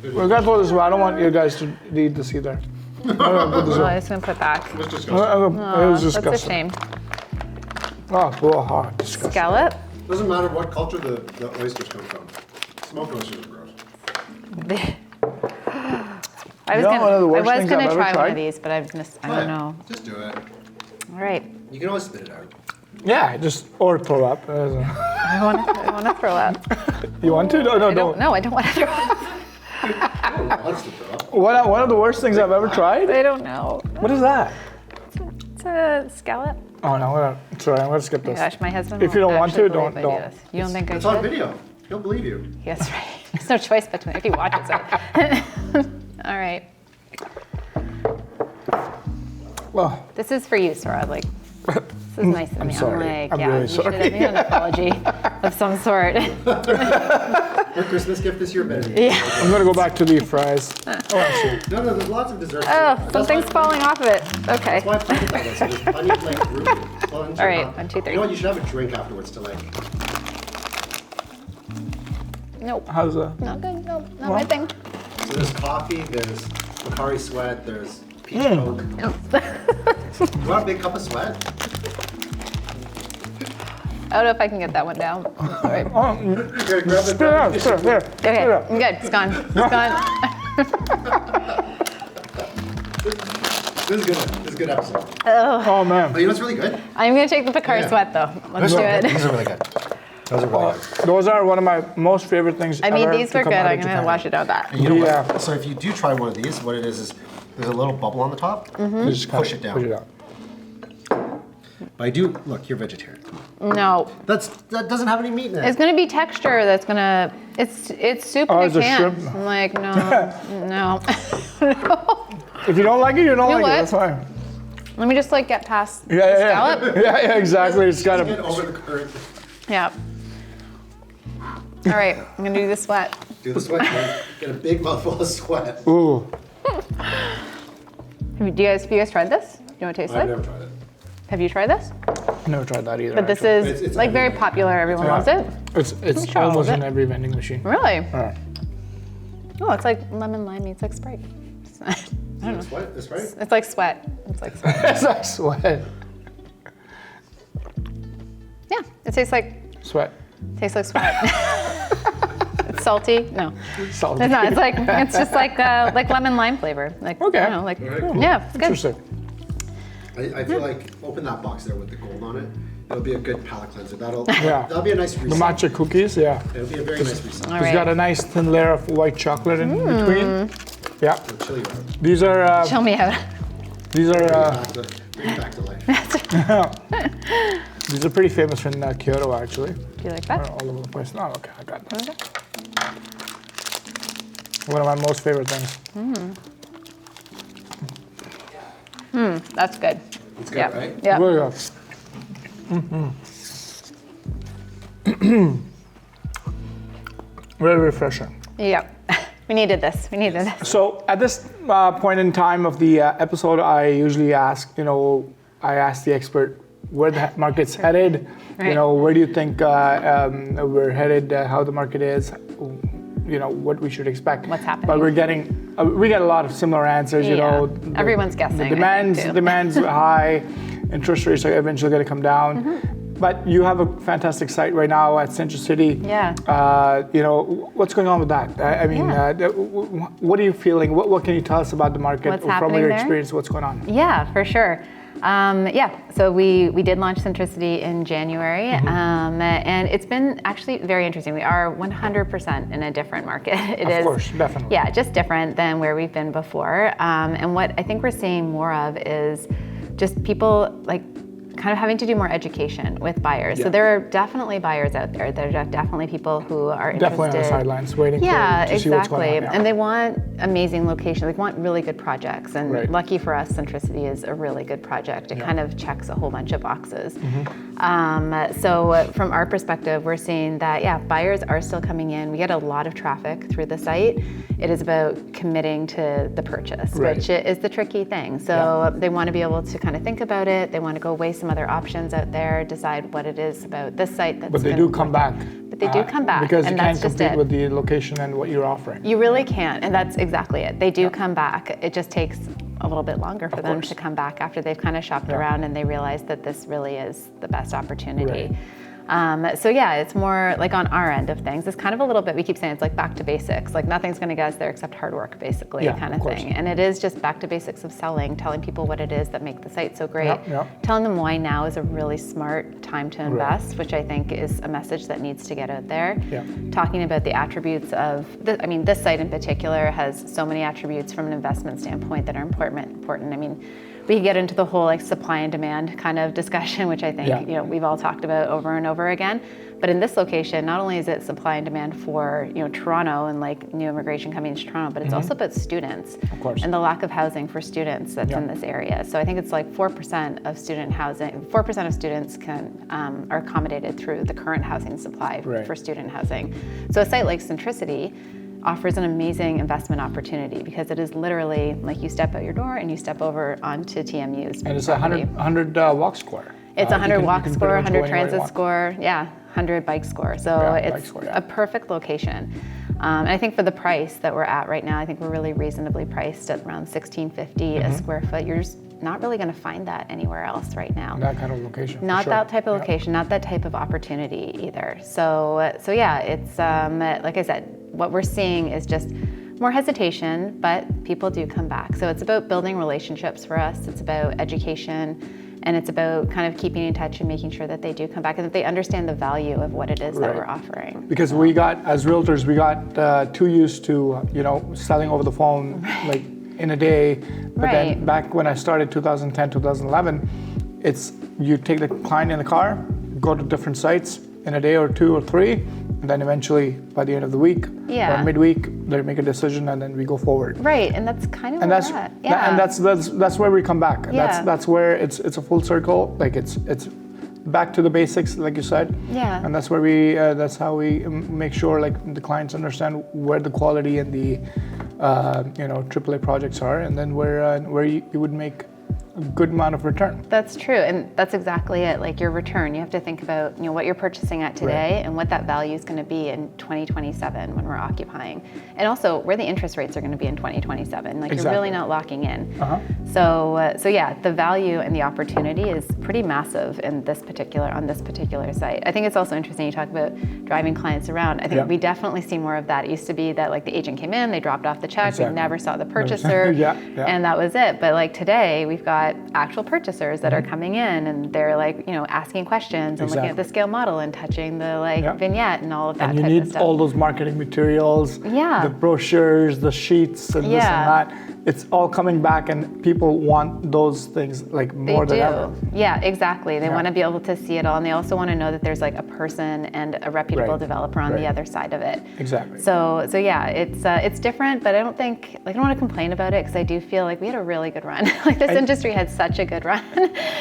[SPEAKER 1] We're gonna throw this away. I don't want you guys to eat this either. I'm gonna put this
[SPEAKER 2] Oh,
[SPEAKER 1] away.
[SPEAKER 2] I'm just gonna put back.
[SPEAKER 3] It's disgusting.
[SPEAKER 1] It
[SPEAKER 2] Oh,
[SPEAKER 1] was
[SPEAKER 2] that's
[SPEAKER 1] disgusting.
[SPEAKER 2] a shame.
[SPEAKER 1] Oh, disgusting.
[SPEAKER 2] Scallop?
[SPEAKER 3] Doesn't matter what culture the oysters come from. Smoked oysters are gross.
[SPEAKER 2] I was
[SPEAKER 1] You know, one of the worst
[SPEAKER 2] gonna
[SPEAKER 1] things I've ever
[SPEAKER 2] try one
[SPEAKER 1] tried?
[SPEAKER 2] of these, but I
[SPEAKER 3] Try
[SPEAKER 2] don't
[SPEAKER 3] it.
[SPEAKER 2] know.
[SPEAKER 3] Just do it.
[SPEAKER 2] All right.
[SPEAKER 3] You can always spit it out.
[SPEAKER 1] Yeah, just or throw up.
[SPEAKER 2] I want to throw up.
[SPEAKER 1] You want to? No,
[SPEAKER 2] I don't.
[SPEAKER 1] don't.
[SPEAKER 2] No, I don't want to throw up.
[SPEAKER 3] Let's throw up.
[SPEAKER 1] One of the worst things I've ever tried.
[SPEAKER 2] I don't know.
[SPEAKER 1] What is that?
[SPEAKER 2] It's a scallop.
[SPEAKER 1] Oh no, sorry, I'm gonna skip
[SPEAKER 2] Oh my
[SPEAKER 1] this.
[SPEAKER 2] gosh, my husband.
[SPEAKER 1] If you don't want
[SPEAKER 2] actually
[SPEAKER 1] to, don't-
[SPEAKER 2] believe I do
[SPEAKER 1] don't.
[SPEAKER 2] this. You don't think I
[SPEAKER 3] It's on
[SPEAKER 2] should?
[SPEAKER 3] video. He'll believe you.
[SPEAKER 2] Yes, right. There's no choice between if he watches it. All right.
[SPEAKER 1] Well,
[SPEAKER 2] This is for you, Saurabh. Like, this is nice of me.
[SPEAKER 1] sorry.
[SPEAKER 2] I'm like,
[SPEAKER 1] I'm
[SPEAKER 2] yeah,
[SPEAKER 1] really
[SPEAKER 2] you
[SPEAKER 1] sorry.
[SPEAKER 2] should have made an apology of some sort.
[SPEAKER 3] Her Christmas gift this year better be.
[SPEAKER 2] Yeah.
[SPEAKER 1] I'm gonna go back to the fries. Oh, actually,
[SPEAKER 3] No, there's lots of desserts.
[SPEAKER 2] Oh,
[SPEAKER 3] That's
[SPEAKER 2] something's
[SPEAKER 3] why-
[SPEAKER 2] falling off of it. Okay.
[SPEAKER 3] That's why I planted that way, so there's plenty of like room. All
[SPEAKER 2] right, 1, 2, 3.
[SPEAKER 3] You know what? You should have a drink afterwards to like.
[SPEAKER 2] Nope.
[SPEAKER 1] how's that?
[SPEAKER 2] Not good. Nope. Not my thing.
[SPEAKER 3] So there's coffee, there's Macari Sweat, there's peach Coke. You want a big cup of sweat?
[SPEAKER 2] I don't know if I can get that one down. All right.
[SPEAKER 1] Oh,
[SPEAKER 3] Here, grab
[SPEAKER 1] spit it out, spit it, here.
[SPEAKER 2] Okay, I'm good. It's gone. It's gone.
[SPEAKER 3] This is good. This is a good episode.
[SPEAKER 1] Oh man.
[SPEAKER 3] Oh, you know what's really good?
[SPEAKER 2] I'm gonna take the Picard
[SPEAKER 3] Yeah.
[SPEAKER 2] sweat though. Let's do it.
[SPEAKER 3] These are really good. Those are really good.
[SPEAKER 1] Those are one of my most favorite things
[SPEAKER 2] I mean,
[SPEAKER 1] ever
[SPEAKER 2] these
[SPEAKER 1] to
[SPEAKER 2] were
[SPEAKER 1] come
[SPEAKER 2] good.
[SPEAKER 1] out of
[SPEAKER 2] I'm gonna
[SPEAKER 1] Japan.
[SPEAKER 2] wash it out that.
[SPEAKER 3] And you know
[SPEAKER 1] Yeah.
[SPEAKER 3] what? So if you do try one of these, what it is there's a little bubble on the top.
[SPEAKER 1] You just kinda
[SPEAKER 3] Push it down.
[SPEAKER 1] Push it down.
[SPEAKER 3] But I do, look, you're vegetarian.
[SPEAKER 2] No.
[SPEAKER 3] That doesn't have any meat in it.
[SPEAKER 2] It's gonna be texture that's gonna, it's soup in a
[SPEAKER 1] it's a
[SPEAKER 2] can.
[SPEAKER 1] shrimp.
[SPEAKER 2] I'm like, no, no. No.
[SPEAKER 1] If you don't like it, you don't
[SPEAKER 2] You know
[SPEAKER 1] like it.
[SPEAKER 2] what?
[SPEAKER 1] That's fine.
[SPEAKER 2] Let me just like get past the
[SPEAKER 1] Yeah,
[SPEAKER 2] scallop.
[SPEAKER 1] yeah, exactly. It's got
[SPEAKER 3] Get
[SPEAKER 1] to.
[SPEAKER 3] over the current.
[SPEAKER 2] Yeah. All right, I'm gonna do the sweat.
[SPEAKER 3] Do the sweat. Man. Get a big mouthful of sweat.
[SPEAKER 1] Ooh.
[SPEAKER 2] Have you guys tried this? Do you know what it tastes
[SPEAKER 3] I've
[SPEAKER 2] like?
[SPEAKER 3] never tried it.
[SPEAKER 2] Have you tried this?
[SPEAKER 1] I've never tried that either.
[SPEAKER 2] But this
[SPEAKER 1] actually.
[SPEAKER 2] is
[SPEAKER 3] It's
[SPEAKER 2] like very
[SPEAKER 3] everywhere.
[SPEAKER 2] popular. Everyone loves it.
[SPEAKER 1] It's
[SPEAKER 2] try all of
[SPEAKER 1] almost
[SPEAKER 2] it.
[SPEAKER 1] in every vending machine.
[SPEAKER 2] Really?
[SPEAKER 1] Alright.
[SPEAKER 2] Oh, it's like lemon lime meets like Sprite. I don't know.
[SPEAKER 3] Sweat, that's right.
[SPEAKER 2] It's like sweat. It's like sweat.
[SPEAKER 1] It's like sweat.
[SPEAKER 2] Yeah, it tastes like
[SPEAKER 1] Sweat.
[SPEAKER 2] sweat. It's salty. No,
[SPEAKER 1] Salty.
[SPEAKER 2] it's not. It's just like lemon lime flavor. Like
[SPEAKER 1] Okay.
[SPEAKER 2] you know, like
[SPEAKER 3] Very cool.
[SPEAKER 2] yeah, it's good.
[SPEAKER 1] Interesting.
[SPEAKER 3] I feel like open that box there with the gold on it. It'll be a good palate cleanser. That'll
[SPEAKER 1] Yeah.
[SPEAKER 3] that'll be a nice
[SPEAKER 1] The
[SPEAKER 3] reset.
[SPEAKER 1] matcha cookies, yeah.
[SPEAKER 3] It'll be a very nice reset.
[SPEAKER 2] All
[SPEAKER 1] It's
[SPEAKER 2] right.
[SPEAKER 1] got a nice thin layer of white chocolate in between. Yeah.
[SPEAKER 3] It'll chill you out.
[SPEAKER 1] These are
[SPEAKER 2] Chill me out.
[SPEAKER 1] these are
[SPEAKER 3] Bring it back to life.
[SPEAKER 1] these are pretty famous in Kyoto actually.
[SPEAKER 2] Do you like
[SPEAKER 1] They're
[SPEAKER 2] that?
[SPEAKER 1] all over the place. No, okay, I got that.
[SPEAKER 2] Okay.
[SPEAKER 1] One of my most favorite things.
[SPEAKER 2] That's good.
[SPEAKER 3] It's good,
[SPEAKER 2] Yeah.
[SPEAKER 3] right?
[SPEAKER 2] Yeah.
[SPEAKER 1] Really good. Very refreshing.
[SPEAKER 2] Yeah. We needed this. We needed this.
[SPEAKER 1] So at this point in time of the episode, I usually ask, I ask the expert where the market's headed.
[SPEAKER 2] Right.
[SPEAKER 1] Where do you think we're headed? How the market is? What we should expect.
[SPEAKER 2] What's happening.
[SPEAKER 1] But we get a lot of similar answers.
[SPEAKER 2] Yeah. Everyone's guessing, I
[SPEAKER 1] The
[SPEAKER 2] think, too.
[SPEAKER 1] demand's high. Interest rates are eventually going to come down.
[SPEAKER 2] Mm-hmm.
[SPEAKER 1] But you have a fantastic site right now at Central City.
[SPEAKER 2] Yeah.
[SPEAKER 1] What's going on with that? What are you feeling? What can you tell us about the market
[SPEAKER 2] What's
[SPEAKER 1] from
[SPEAKER 2] happening
[SPEAKER 1] your
[SPEAKER 2] there?
[SPEAKER 1] experience? What's going on?
[SPEAKER 2] Yeah, for sure. So we did launch Centricity in January, and it's been actually very interesting. We are 100% in a different market. It is,
[SPEAKER 1] Of course, definitely.
[SPEAKER 2] Yeah, just different than where we've been before. And what I think we're seeing more of is just people kind of having to do more education with buyers.
[SPEAKER 1] Yeah.
[SPEAKER 2] So there are definitely buyers out there. There are definitely people who are interested.
[SPEAKER 1] Definitely on the sidelines waiting to see what's going on. Yeah.
[SPEAKER 2] And they want amazing locations. They want really good projects. And
[SPEAKER 1] Right.
[SPEAKER 2] lucky for us, Centricity is a really good project. It kind of checks a whole bunch of boxes. So from our perspective, we're seeing that, buyers are still coming in. We get a lot of traffic through the site. It is about committing to the purchase,
[SPEAKER 1] Right.
[SPEAKER 2] which is the tricky thing. So they want to be able to kind of think about it. They want to go weigh some other options out there, decide what it is about this site that's
[SPEAKER 1] But they
[SPEAKER 2] gonna
[SPEAKER 1] do come
[SPEAKER 2] work.
[SPEAKER 1] back.
[SPEAKER 2] But they do come back,
[SPEAKER 1] Because
[SPEAKER 2] and
[SPEAKER 1] you can't
[SPEAKER 2] that's just
[SPEAKER 1] compete
[SPEAKER 2] it.
[SPEAKER 1] with the location and what you're offering.
[SPEAKER 2] You really can't, and that's exactly it. They do come back. It just takes a little bit longer for them
[SPEAKER 1] course.
[SPEAKER 2] to come back after they've kind of shopped around and they realize that this really is the best opportunity.
[SPEAKER 1] Right.
[SPEAKER 2] It's more like on our end of things. It's kind of a little bit, we keep saying it's like back to basics. Like nothing's going to get us there except hard work, basically,
[SPEAKER 1] Yeah,
[SPEAKER 2] kind
[SPEAKER 1] of
[SPEAKER 2] of
[SPEAKER 1] course.
[SPEAKER 2] thing. And it is just back to basics of selling, telling people what it is that make the site so great,
[SPEAKER 1] Yep.
[SPEAKER 2] telling them why now is a really smart time to invest, which I think is a message that needs to get out there.
[SPEAKER 1] Yeah.
[SPEAKER 2] Talking about the attributes of, this site in particular has so many attributes from an investment standpoint that are important. I mean, we could get into the whole supply and demand kind of discussion, which I think we've all talked about over and over again. But in this location, not only is it supply and demand for Toronto and new immigration coming to Toronto, but it's also about students
[SPEAKER 1] Of course.
[SPEAKER 2] and the lack of housing for students that's in this area. So I think it's 4% of student housing. 4% of students are accommodated through the current housing supply
[SPEAKER 1] Right.
[SPEAKER 2] for student housing. So a site like Centricity offers an amazing investment opportunity because it is literally you step out your door and you step over onto TMU's
[SPEAKER 1] And it's
[SPEAKER 2] property.
[SPEAKER 1] 100 walk score.
[SPEAKER 2] It's
[SPEAKER 1] You
[SPEAKER 2] 100
[SPEAKER 1] can-
[SPEAKER 2] walk
[SPEAKER 1] you can
[SPEAKER 2] score,
[SPEAKER 1] pretty much go
[SPEAKER 2] 100
[SPEAKER 1] anywhere you
[SPEAKER 2] transit
[SPEAKER 1] want.
[SPEAKER 2] score, 100 bike score. So
[SPEAKER 1] Yeah, bike
[SPEAKER 2] it's
[SPEAKER 1] score, yeah.
[SPEAKER 2] a perfect location. And I think for the price that we're at right now, I think we're really reasonably priced at around $16.50
[SPEAKER 1] Mm-hmm.
[SPEAKER 2] a square foot. You're just not really going to find that anywhere else right now.
[SPEAKER 1] That kind of location. for
[SPEAKER 2] Not
[SPEAKER 1] sure.
[SPEAKER 2] that type of
[SPEAKER 1] Yeah.
[SPEAKER 2] location, not that type of opportunity either. So it's like I said, what we're seeing is just more hesitation, but people do come back. So it's about building relationships for us. It's about education, and it's about kind of keeping in touch and making sure that they do come back and that they understand the value of what it is that
[SPEAKER 1] Right.
[SPEAKER 2] we're offering.
[SPEAKER 1] Because as realtors, we got too used to, selling over the phone. in a day. But then
[SPEAKER 2] Right.
[SPEAKER 1] back when I started 2010, 2011, it's you take the client in the car, go to different sites in a day or 2 or 3, and then eventually by the end of the week
[SPEAKER 2] Yeah.
[SPEAKER 1] or midweek, they make a decision and then we go forward.
[SPEAKER 2] Right, and that's kind of
[SPEAKER 1] And
[SPEAKER 2] where
[SPEAKER 1] that's
[SPEAKER 2] we're at. Yeah.
[SPEAKER 1] and that's where we come back. And
[SPEAKER 2] Yeah.
[SPEAKER 1] that's where it's a full circle. Like it's back to the basics, like you said.
[SPEAKER 2] Yeah.
[SPEAKER 1] And that's where we that's how we make sure like the clients understand where the quality and the AAA projects are, and then where you would make a good amount of return.
[SPEAKER 2] That's true, and that's exactly it. Like your return, you have to think about what you're purchasing at today and what that value is going to be in 2027 when we're occupying, and also where the interest rates are going to be in 2027. Like you're really not locking in. So yeah, the value and the opportunity is pretty massive on this particular site. I think it's also interesting you talk about driving clients around. I think we definitely see more of that. It used to be that like the agent came in, they dropped off the check, we never saw the purchaser, and that was it. But like today, we've got actual purchasers that are coming in and they're like, asking questions and looking at the scale model and touching the vignette and all of that
[SPEAKER 1] and you
[SPEAKER 2] type of
[SPEAKER 1] need
[SPEAKER 2] stuff.
[SPEAKER 1] all those marketing materials, the brochures, the sheets, and this and that. It's all coming back, and people want those things like more than ever.
[SPEAKER 2] Yeah, exactly. They want to be able to see it all, and they also want to know that there's like a person and a reputable developer on the other side of it.
[SPEAKER 1] Exactly.
[SPEAKER 2] So yeah, it's different, but I don't want to complain about it because I do feel like we had a really good run. Like this industry had such a good run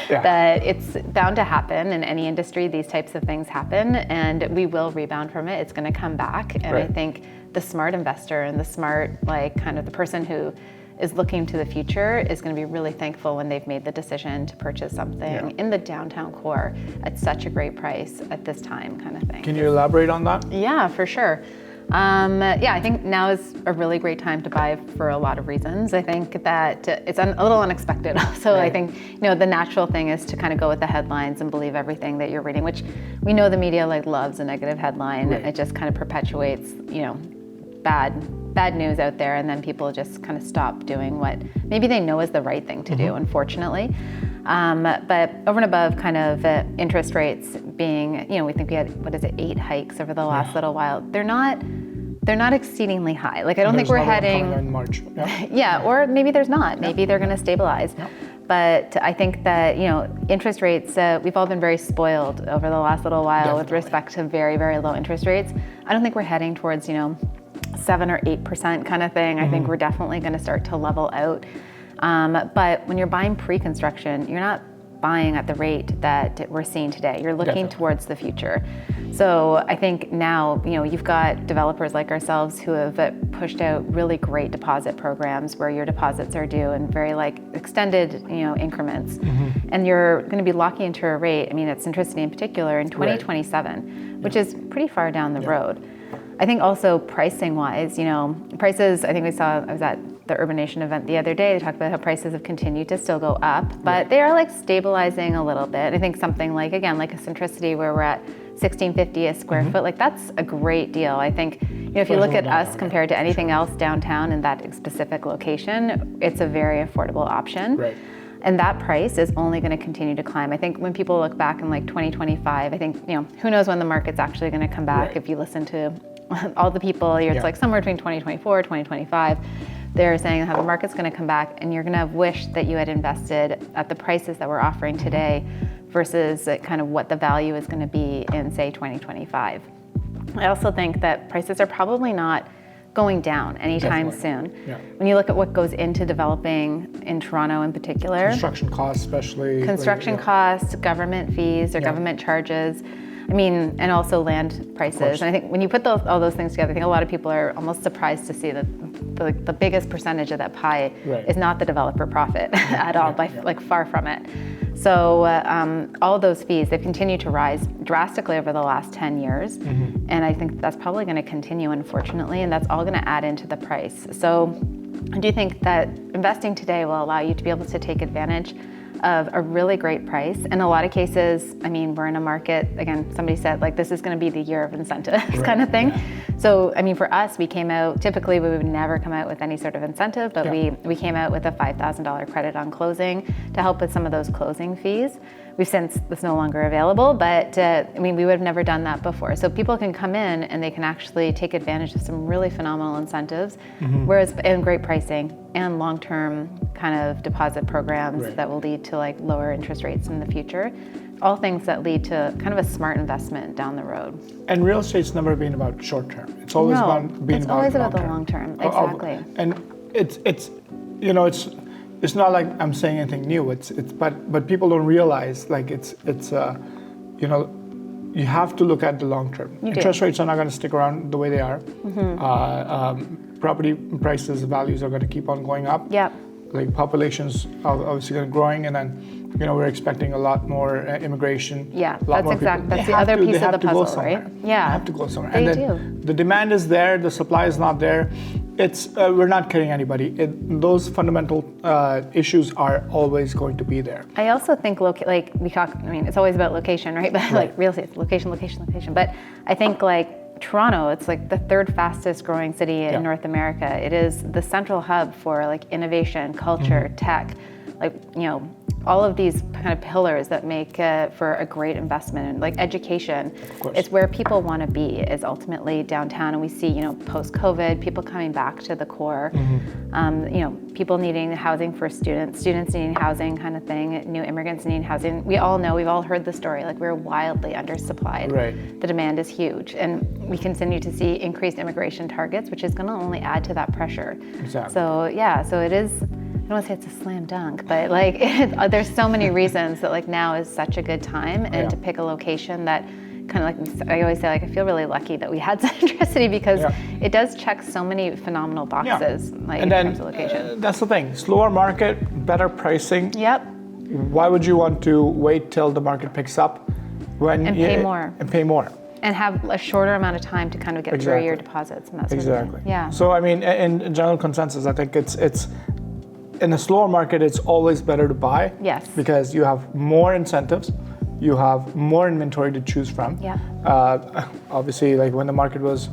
[SPEAKER 2] that it's bound to happen in any industry. These types of things happen, and we will rebound from it. It's going to come back, and I think the smart investor and the smart kind of the person who is looking to the future is going to be really thankful when they've made the decision to purchase something in the downtown core at such a great price at this time, kind of thing.
[SPEAKER 1] Can you elaborate on that?
[SPEAKER 2] Yeah, for sure. I think now is a really great time to buy for a lot of reasons. I think that it's a little unexpected. So I think, the natural thing is to kind of go with the headlines and believe everything that you're reading, which we know the media loves a negative headline. It just kind of perpetuates, bad news out there, and then people just kind of stop doing what maybe they know is the right thing to do, unfortunately. But over and above kind of interest rates being, we think we had, 8 hikes over the last little while. They're not exceedingly high. Like I don't think we're heading
[SPEAKER 1] in March.
[SPEAKER 2] or maybe there's not. Maybe they're going to stabilize. But I think that, interest rates, we've all been very spoiled over the last little while with respect to very, very low interest rates. I don't think we're heading towards, 7 or 8% kind of thing. I think we're definitely going to start to level out. But when you're buying pre-construction, you're not buying at the rate that we're seeing today. You're looking towards the future. So I think now, you've got developers like ourselves who have pushed out really great deposit programs where your deposits are due in very extended, increments. And you're going to be locking into a rate, it's interesting in particular in 2027, which is pretty far down the road. I think also pricing wise, prices, I think I was at the Urban Nation event the other day, they talked about how prices have continued to still go up, but they are stabilizing a little bit. I think something like a Centricity where we're at $1,650 a square foot, that's a great deal. I think, if you look at us compared to anything else downtown in that specific location, it's a very affordable option. And that price is only going to continue to climb. I think when people look back in 2025, I think, who knows when the market's actually going to come back. If you listen to all the people, it's somewhere between 2024, 2025, they're saying how the market's going to come back, and you're going to wish that you had invested at the prices that we're offering today versus kind of what the value is going to be in, say, 2025. I also think that prices are probably not going down anytime soon. When you look at what goes into developing in Toronto in particular.
[SPEAKER 1] Construction costs especially.
[SPEAKER 2] Construction costs, government fees or government charges. And also land prices. And I think when you put all those things together, I think a lot of people are almost surprised to see that the biggest percentage of that pie is not the developer profit at all, by far from it. So all of those fees, they've continued to rise drastically over the last 10 years. And I think that's probably going to continue, unfortunately, and that's all going to add into the price. So I do think that investing today will allow you to be able to take advantage of a really great price. In a lot of cases, we're in a market, again, somebody said this is going to be the year of incentives kind of thing. So, for us, we came out, typically we would never come out with any sort of incentive, but we came out with a $5,000 credit on closing to help with some of those closing fees, We've since, it's no longer available, but I mean, we would have never done that before. So people can come in and they can actually take advantage of some really phenomenal incentives, and great pricing and long-term kind of deposit programs that will lead to like lower interest rates in the future. All things that lead to kind of a smart investment down the road.
[SPEAKER 1] And real estate's never been about short term. It's always
[SPEAKER 2] it's always about the long term. Exactly.
[SPEAKER 1] And it's you know, it's not like I'm saying anything new. But people don't realize like it's you know, you have to look at the long term. Interest rates are not going to stick around the way they are. Property prices, values are going to keep on going up. Like populations are obviously going to growing, and then you know we're expecting a lot more immigration.
[SPEAKER 2] That's exactly. That's the other piece of the puzzle, right?
[SPEAKER 1] They have to go somewhere.
[SPEAKER 2] They
[SPEAKER 1] and then the demand is there, the supply is not there. It's we're not kidding anybody. Those fundamental issues are always going to be there.
[SPEAKER 2] I also think like we talk. I mean, it's always about location, right? But like real estate, location. But I think like Toronto, it's like the third fastest growing city in North America. It is the central hub for like innovation, culture, tech, like, you know, all of these kind of pillars that make for a great investment, and like education. It's where people want to be, is ultimately downtown. And we see, you know, post-COVID, people coming back to the core, you know, people needing housing for students needing housing kind of thing, new immigrants needing housing. We all know, we've all heard the story, like we're wildly undersupplied. The demand is huge. And we continue to see increased immigration targets, which is going to only add to that pressure. So yeah, so it is, I don't want to say it's a slam dunk, but like there's so many reasons that like now is such a good time, and to pick a location that kind of like I always say, like I feel really lucky that we had Centricity, because it does check so many phenomenal boxes like in terms of location.
[SPEAKER 1] That's the thing, slower market, better pricing. Why would you want to wait till the market picks up when
[SPEAKER 2] and pay more? And have a shorter amount of time to kind of get through your deposits and that sort of thing. So
[SPEAKER 1] I mean, in general consensus, I think it's in a slower market, it's always better to buy. Because you have more incentives, you have more inventory to choose from. Obviously, like when the market was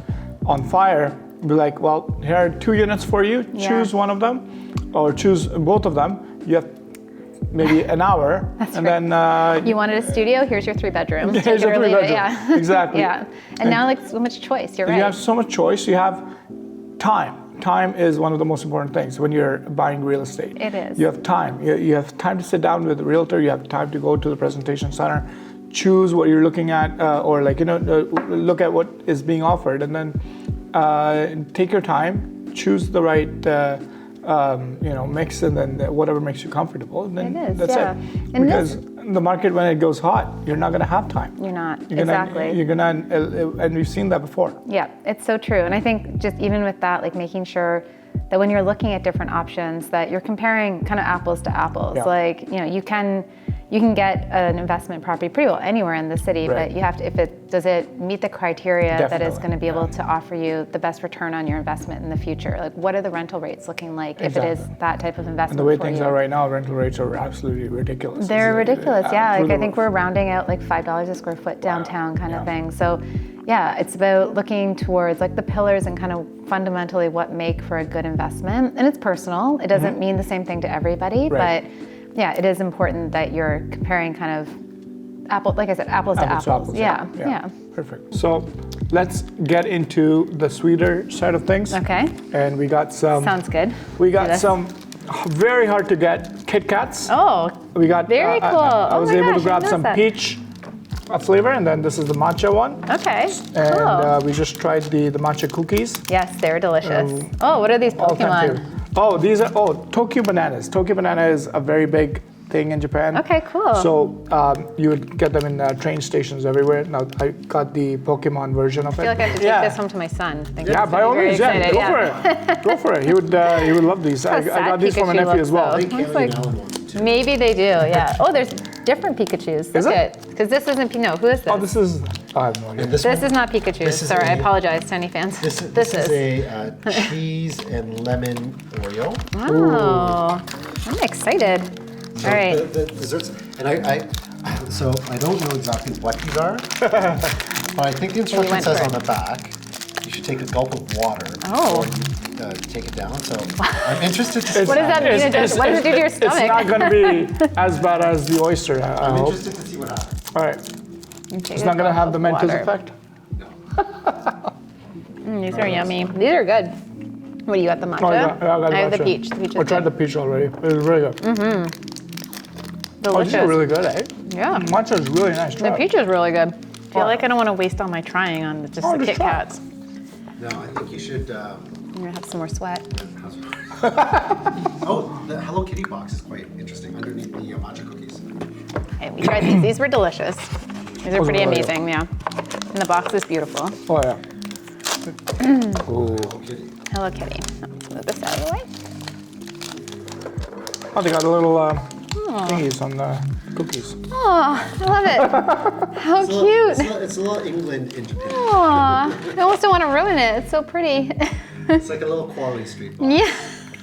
[SPEAKER 1] on fire, be like, well, here are 2 units for you. Choose one of them, or choose both of them. You have maybe an hour, and then
[SPEAKER 2] you wanted a studio. Here's your 3-bedroom.
[SPEAKER 1] Here's your 3-bedroom. Exactly.
[SPEAKER 2] And now like so much choice. You're right.
[SPEAKER 1] You have so much choice. You have time. Time is one of the most important things when you're buying real estate.
[SPEAKER 2] It is.
[SPEAKER 1] You have time. You have time to sit down with the realtor. You have time to go to the presentation center, choose what you're looking at, or like, you know, look at what is being offered, and then take your time, choose the right you know, mix, and then whatever makes you comfortable. And then that's it. And because the market, when it goes hot, you're not going to have time.
[SPEAKER 2] You're not.
[SPEAKER 1] You're gonna, and we've seen that before.
[SPEAKER 2] It's so true. And I think just even with that, like making sure that when you're looking at different options, that you're comparing kind of apples to apples. Like, you know, you can get an investment property pretty well anywhere in the city, but you have to, does it meet the criteria that is going to be able to offer you the best return on your investment in the future? Like, what are the rental rates looking like if it is that type of investment?
[SPEAKER 1] And the way things are right now, rental rates are absolutely ridiculous.
[SPEAKER 2] They're ridiculous, like I think we're rounding out like $5 a square foot downtown kind of thing. So it's about looking towards like the pillars and kind of fundamentally what make for a good investment. And it's personal. It doesn't mean the same thing to everybody, but it is important that you're comparing kind of apples to apples.
[SPEAKER 1] Perfect. So let's get into the sweeter side of things.
[SPEAKER 2] Okay.
[SPEAKER 1] And we got some.
[SPEAKER 2] Sounds good.
[SPEAKER 1] We got some very hard to get Kit Kats.
[SPEAKER 2] Oh.
[SPEAKER 1] We got.
[SPEAKER 2] Very cool.
[SPEAKER 1] I was able to grab some peach flavor, and then this is the matcha one.
[SPEAKER 2] Okay.
[SPEAKER 1] And we just tried the matcha cookies.
[SPEAKER 2] Yes, they're delicious. What are these Pokemon?
[SPEAKER 1] These are Tokyo bananas. Tokyo banana is a very big thing in Japan.
[SPEAKER 2] Okay, cool.
[SPEAKER 1] So you would get them in train stations everywhere. Now I got the Pokemon version of it.
[SPEAKER 2] I feel like I have to take this home to my son.
[SPEAKER 1] By all means, go for it. Go for it. He would love these. I got these for my nephew as well.
[SPEAKER 2] Maybe they do. Oh, there's different Pikachus.
[SPEAKER 1] Is it?
[SPEAKER 2] Because this isn't Who is this?
[SPEAKER 1] Oh, this is. I have no idea.
[SPEAKER 2] This is not Pikachu. Sorry, I apologize to any fans.
[SPEAKER 3] This is a cheese and lemon Oreo.
[SPEAKER 2] Oh, I'm excited.
[SPEAKER 3] So
[SPEAKER 2] all right.
[SPEAKER 3] The desserts, and I don't know exactly what these are, but I think the instruction says on the back you should take a gulp of water. take it down. So I'm interested to see.
[SPEAKER 2] What does that mean? What does it do to your stomach?
[SPEAKER 1] It's not going to be as bad as the oyster.
[SPEAKER 3] I'm interested to see what happens.
[SPEAKER 1] All right. It's not going to have the Mentos effect?
[SPEAKER 3] No.
[SPEAKER 2] These are yummy. These are good. What do you got? The matcha?
[SPEAKER 1] Oh, yeah,
[SPEAKER 2] I have the peach. The peach is
[SPEAKER 1] I tried the peach already. It was really good.
[SPEAKER 2] delicious.
[SPEAKER 1] Oh, these are really good, eh?
[SPEAKER 2] Yeah.
[SPEAKER 1] Matcha is really nice.
[SPEAKER 2] The peach is really good. I feel like I don't want to waste all my trying on just the Kit Kats.
[SPEAKER 3] No, I think you should.
[SPEAKER 2] I'm gonna have some more sweat.
[SPEAKER 3] Oh, the Hello Kitty box is quite interesting underneath the matcha cookies.
[SPEAKER 2] Okay, we tried these. These were delicious. These are pretty
[SPEAKER 1] really
[SPEAKER 2] amazing, yeah. And the box is beautiful.
[SPEAKER 1] Oh, yeah. Ooh.
[SPEAKER 3] Hello Kitty.
[SPEAKER 2] Hello Kitty. Let's move this out of the way.
[SPEAKER 1] Oh, they got a little thingies on the cookies.
[SPEAKER 2] Oh, I love it. How cute.
[SPEAKER 3] It's a little England in Japan.
[SPEAKER 2] Aw, I almost don't want to ruin it. It's so pretty.
[SPEAKER 3] It's like a little Quarry Street box.
[SPEAKER 2] Yeah,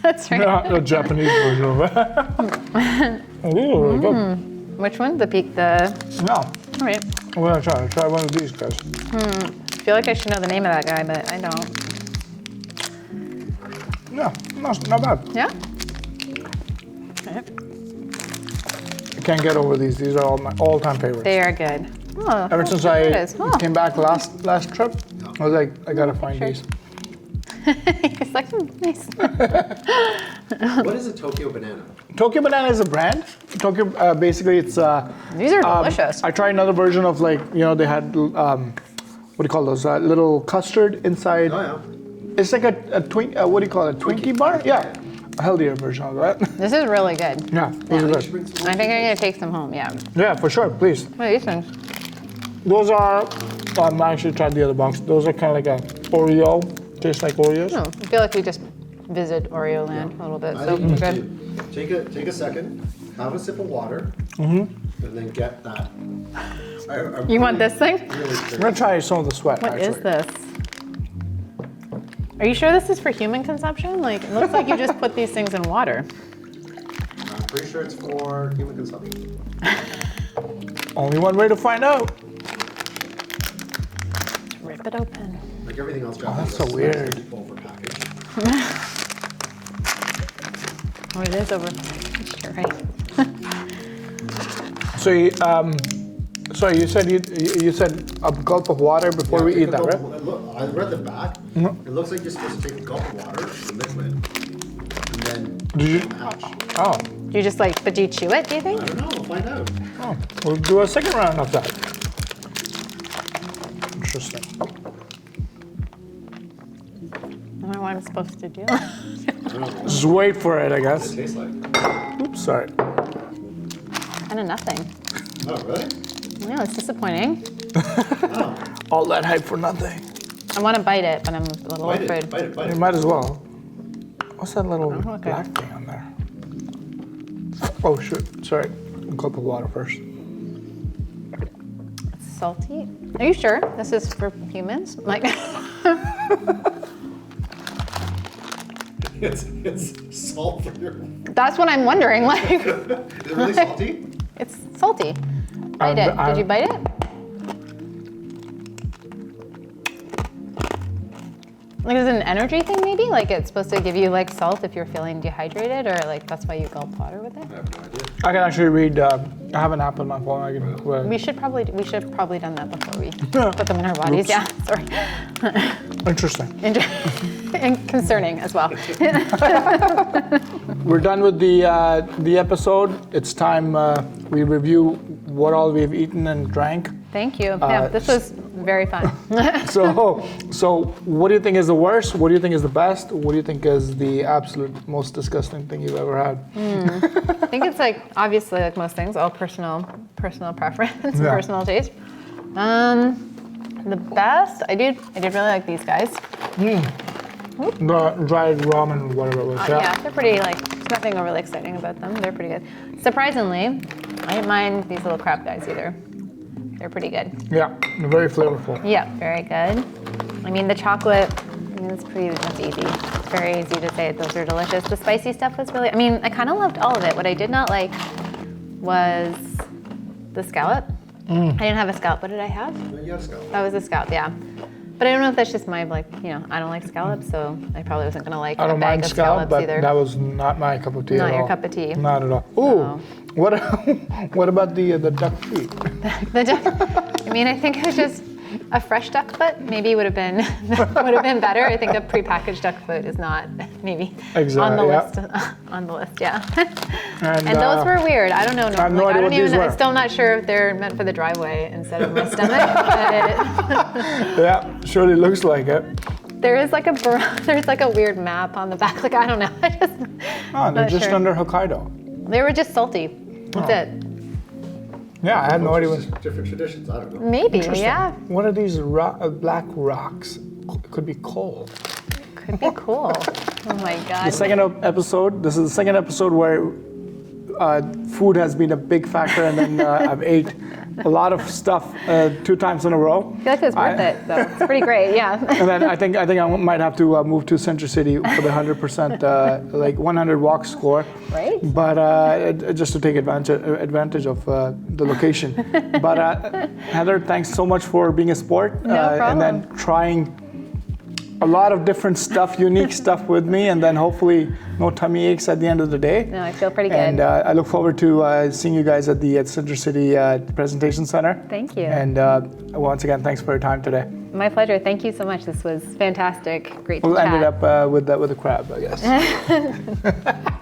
[SPEAKER 2] that's right.
[SPEAKER 1] Yeah, the Japanese version of it. Ooh, really good.
[SPEAKER 2] Which one? The peak, the...
[SPEAKER 1] No,
[SPEAKER 2] All right.
[SPEAKER 1] I'm going to try one of these guys.
[SPEAKER 2] I feel like I should know the name of that guy, but I don't.
[SPEAKER 1] Yeah, not bad.
[SPEAKER 2] Yeah? Okay.
[SPEAKER 1] I can't get over these. These are all my all-time favorites.
[SPEAKER 2] They are good. Oh,
[SPEAKER 1] Ever since
[SPEAKER 2] there it
[SPEAKER 1] I
[SPEAKER 2] is. Oh.
[SPEAKER 1] came back last trip, I was like, I gotta find these.
[SPEAKER 2] It's like, nice.
[SPEAKER 3] What is a Tokyo banana?
[SPEAKER 1] Tokyo Banana is a brand. Tokyo, basically, it's.
[SPEAKER 2] These are delicious.
[SPEAKER 1] I tried another version of they had, what do you call those? Little custard inside.
[SPEAKER 3] Oh yeah.
[SPEAKER 1] It's like a twink. What do you call it? Twinkie bar? Yeah, a healthier version of that.
[SPEAKER 2] This is really good.
[SPEAKER 1] Yeah, those are good.
[SPEAKER 2] I think I'm gonna take some home, yeah.
[SPEAKER 1] Yeah, for sure. Please.
[SPEAKER 2] What are these things?
[SPEAKER 1] Those are. I actually tried the other box. Those are kind of like a Oreo. Taste like Oreos.
[SPEAKER 2] Oh, I feel like we just visited Oreo Land a little bit,
[SPEAKER 3] I
[SPEAKER 2] so
[SPEAKER 3] think
[SPEAKER 2] we're
[SPEAKER 3] you
[SPEAKER 2] good.
[SPEAKER 3] take a second, have a sip of water, and then get that.
[SPEAKER 2] You want this thing?
[SPEAKER 1] I'm gonna try some of the sweat.
[SPEAKER 2] What
[SPEAKER 1] actually.
[SPEAKER 2] is this? Are you sure this is for human consumption? Like, it looks like you just put these things in water.
[SPEAKER 3] I'm pretty sure it's for human consumption.
[SPEAKER 1] Only one way to find out.
[SPEAKER 2] Rip it open.
[SPEAKER 3] Like everything else,
[SPEAKER 1] that's so weird.
[SPEAKER 3] Over package.
[SPEAKER 2] Oh, it is over. You're right.
[SPEAKER 1] So, sorry, you said a gulp of water before we eat that, right?
[SPEAKER 3] Look, I read the back. It looks like you're supposed to take a gulp of water, the liquid, and then hatch.
[SPEAKER 1] Oh,
[SPEAKER 2] Do you just but do you chew it, do you think?
[SPEAKER 3] I don't know. We'll find out.
[SPEAKER 1] oh, we'll do a second round of that. Interesting.
[SPEAKER 2] I don't know what I'm supposed to do.
[SPEAKER 3] I don't know what
[SPEAKER 1] Just wait for it, I
[SPEAKER 3] it
[SPEAKER 1] guess.
[SPEAKER 3] tastes like.
[SPEAKER 1] Oops, sorry.
[SPEAKER 2] Kind of nothing.
[SPEAKER 3] Oh, really?
[SPEAKER 2] No, it's disappointing.
[SPEAKER 3] Oh,
[SPEAKER 1] All that hype for nothing.
[SPEAKER 2] I want to bite it, but I'm a little
[SPEAKER 3] bite
[SPEAKER 2] afraid.
[SPEAKER 3] it, bite it, bite
[SPEAKER 1] You
[SPEAKER 3] it.
[SPEAKER 1] might as well. What's that little
[SPEAKER 2] okay.
[SPEAKER 1] black thing on there? Oh, shoot. Sorry. A gulp of water first.
[SPEAKER 2] It's salty. Are you sure this is for humans?
[SPEAKER 3] It's salt for your.
[SPEAKER 2] That's what I'm wondering.
[SPEAKER 3] Is it really salty?
[SPEAKER 2] It's salty. Bite it. Did you bite it? Is it an energy thing maybe? It's supposed to give you salt if you're feeling dehydrated, or that's why you gulp water with it?
[SPEAKER 3] I have no idea.
[SPEAKER 1] I can actually read. I have an app on my phone. I can.
[SPEAKER 2] We should probably done that before we put them in our bodies.
[SPEAKER 1] Oops.
[SPEAKER 2] Yeah, sorry.
[SPEAKER 1] Interesting.
[SPEAKER 2] And concerning as well.
[SPEAKER 1] We're done with the episode. It's time we review what all we've eaten and drank.
[SPEAKER 2] Thank you. Yeah, this was very fun.
[SPEAKER 1] So what do you think is the worst? What do you think is the best? What do you think is the absolute most disgusting thing you've ever had?
[SPEAKER 2] I think it's obviously most things, all personal preference,
[SPEAKER 1] Yeah.
[SPEAKER 2] personal taste. The best, I did really like these guys.
[SPEAKER 1] The dried ramen, whatever it was.
[SPEAKER 2] Yeah, they're pretty there's nothing overly exciting about them. They're pretty good. Surprisingly, I didn't mind these little crab guys either. They're pretty good.
[SPEAKER 1] Yeah, they're very flavorful.
[SPEAKER 2] Yeah, very good. I mean, the chocolate, that's easy. It's very easy to say those are delicious. The spicy stuff was really, I kind of loved all of it. What I did not like was the scallop. I didn't have a scallop. What did I have?
[SPEAKER 3] You have scallop.
[SPEAKER 2] That was a scallop, yeah. But I don't know if that's just my I don't like scallops, so I probably wasn't gonna like
[SPEAKER 1] I
[SPEAKER 2] a
[SPEAKER 1] don't
[SPEAKER 2] bag
[SPEAKER 1] mind
[SPEAKER 2] of
[SPEAKER 1] scallop,
[SPEAKER 2] scallops
[SPEAKER 1] but
[SPEAKER 2] either.
[SPEAKER 1] that was not my cup of tea
[SPEAKER 2] Not
[SPEAKER 1] at
[SPEAKER 2] your
[SPEAKER 1] all.
[SPEAKER 2] cup of tea.
[SPEAKER 1] Not at all. Ooh, what what about the duck feet?
[SPEAKER 2] The duck, I mean, I think it was just a fresh duck foot. Maybe would have been better. I think a prepackaged duck foot is not maybe on the list. On the list, yeah. And those were weird. I don't know.
[SPEAKER 1] I have no idea what these were.
[SPEAKER 2] I'm still not sure if they're meant for the driveway instead of my stomach.
[SPEAKER 1] Yeah, surely looks like it.
[SPEAKER 2] There's like a weird map on the back. Like I don't know.
[SPEAKER 1] They're just under Hokkaido.
[SPEAKER 2] They were just salty. That's it.
[SPEAKER 1] Yeah, I had no idea.
[SPEAKER 3] Different traditions. I don't know.
[SPEAKER 2] Maybe, yeah.
[SPEAKER 1] What are these black rocks? Could be coal.
[SPEAKER 2] Could be cool. Oh my God.
[SPEAKER 1] This is the second episode where food has been a big factor, and then I've ate a lot of stuff 2 times in a row.
[SPEAKER 2] I feel like it was worth it, though. It's pretty great, yeah.
[SPEAKER 1] And then I think I might have to move to Central City for the 100% like 100 walk score.
[SPEAKER 2] Right.
[SPEAKER 1] But just to take advantage of the location. But Heather, thanks so much for being a sport.
[SPEAKER 2] No problem.
[SPEAKER 1] And then trying a lot of different stuff, unique stuff with me, and then hopefully no tummy aches at the end of the day.
[SPEAKER 2] No, I feel pretty good.
[SPEAKER 1] And I look forward to seeing you guys at the Central City Presentation Center.
[SPEAKER 2] Thank you.
[SPEAKER 1] And once again, thanks for your time today.
[SPEAKER 2] My pleasure. Thank you so much. This was fantastic. Great to
[SPEAKER 1] We'll
[SPEAKER 2] chat.
[SPEAKER 1] end it up with the crab, I guess.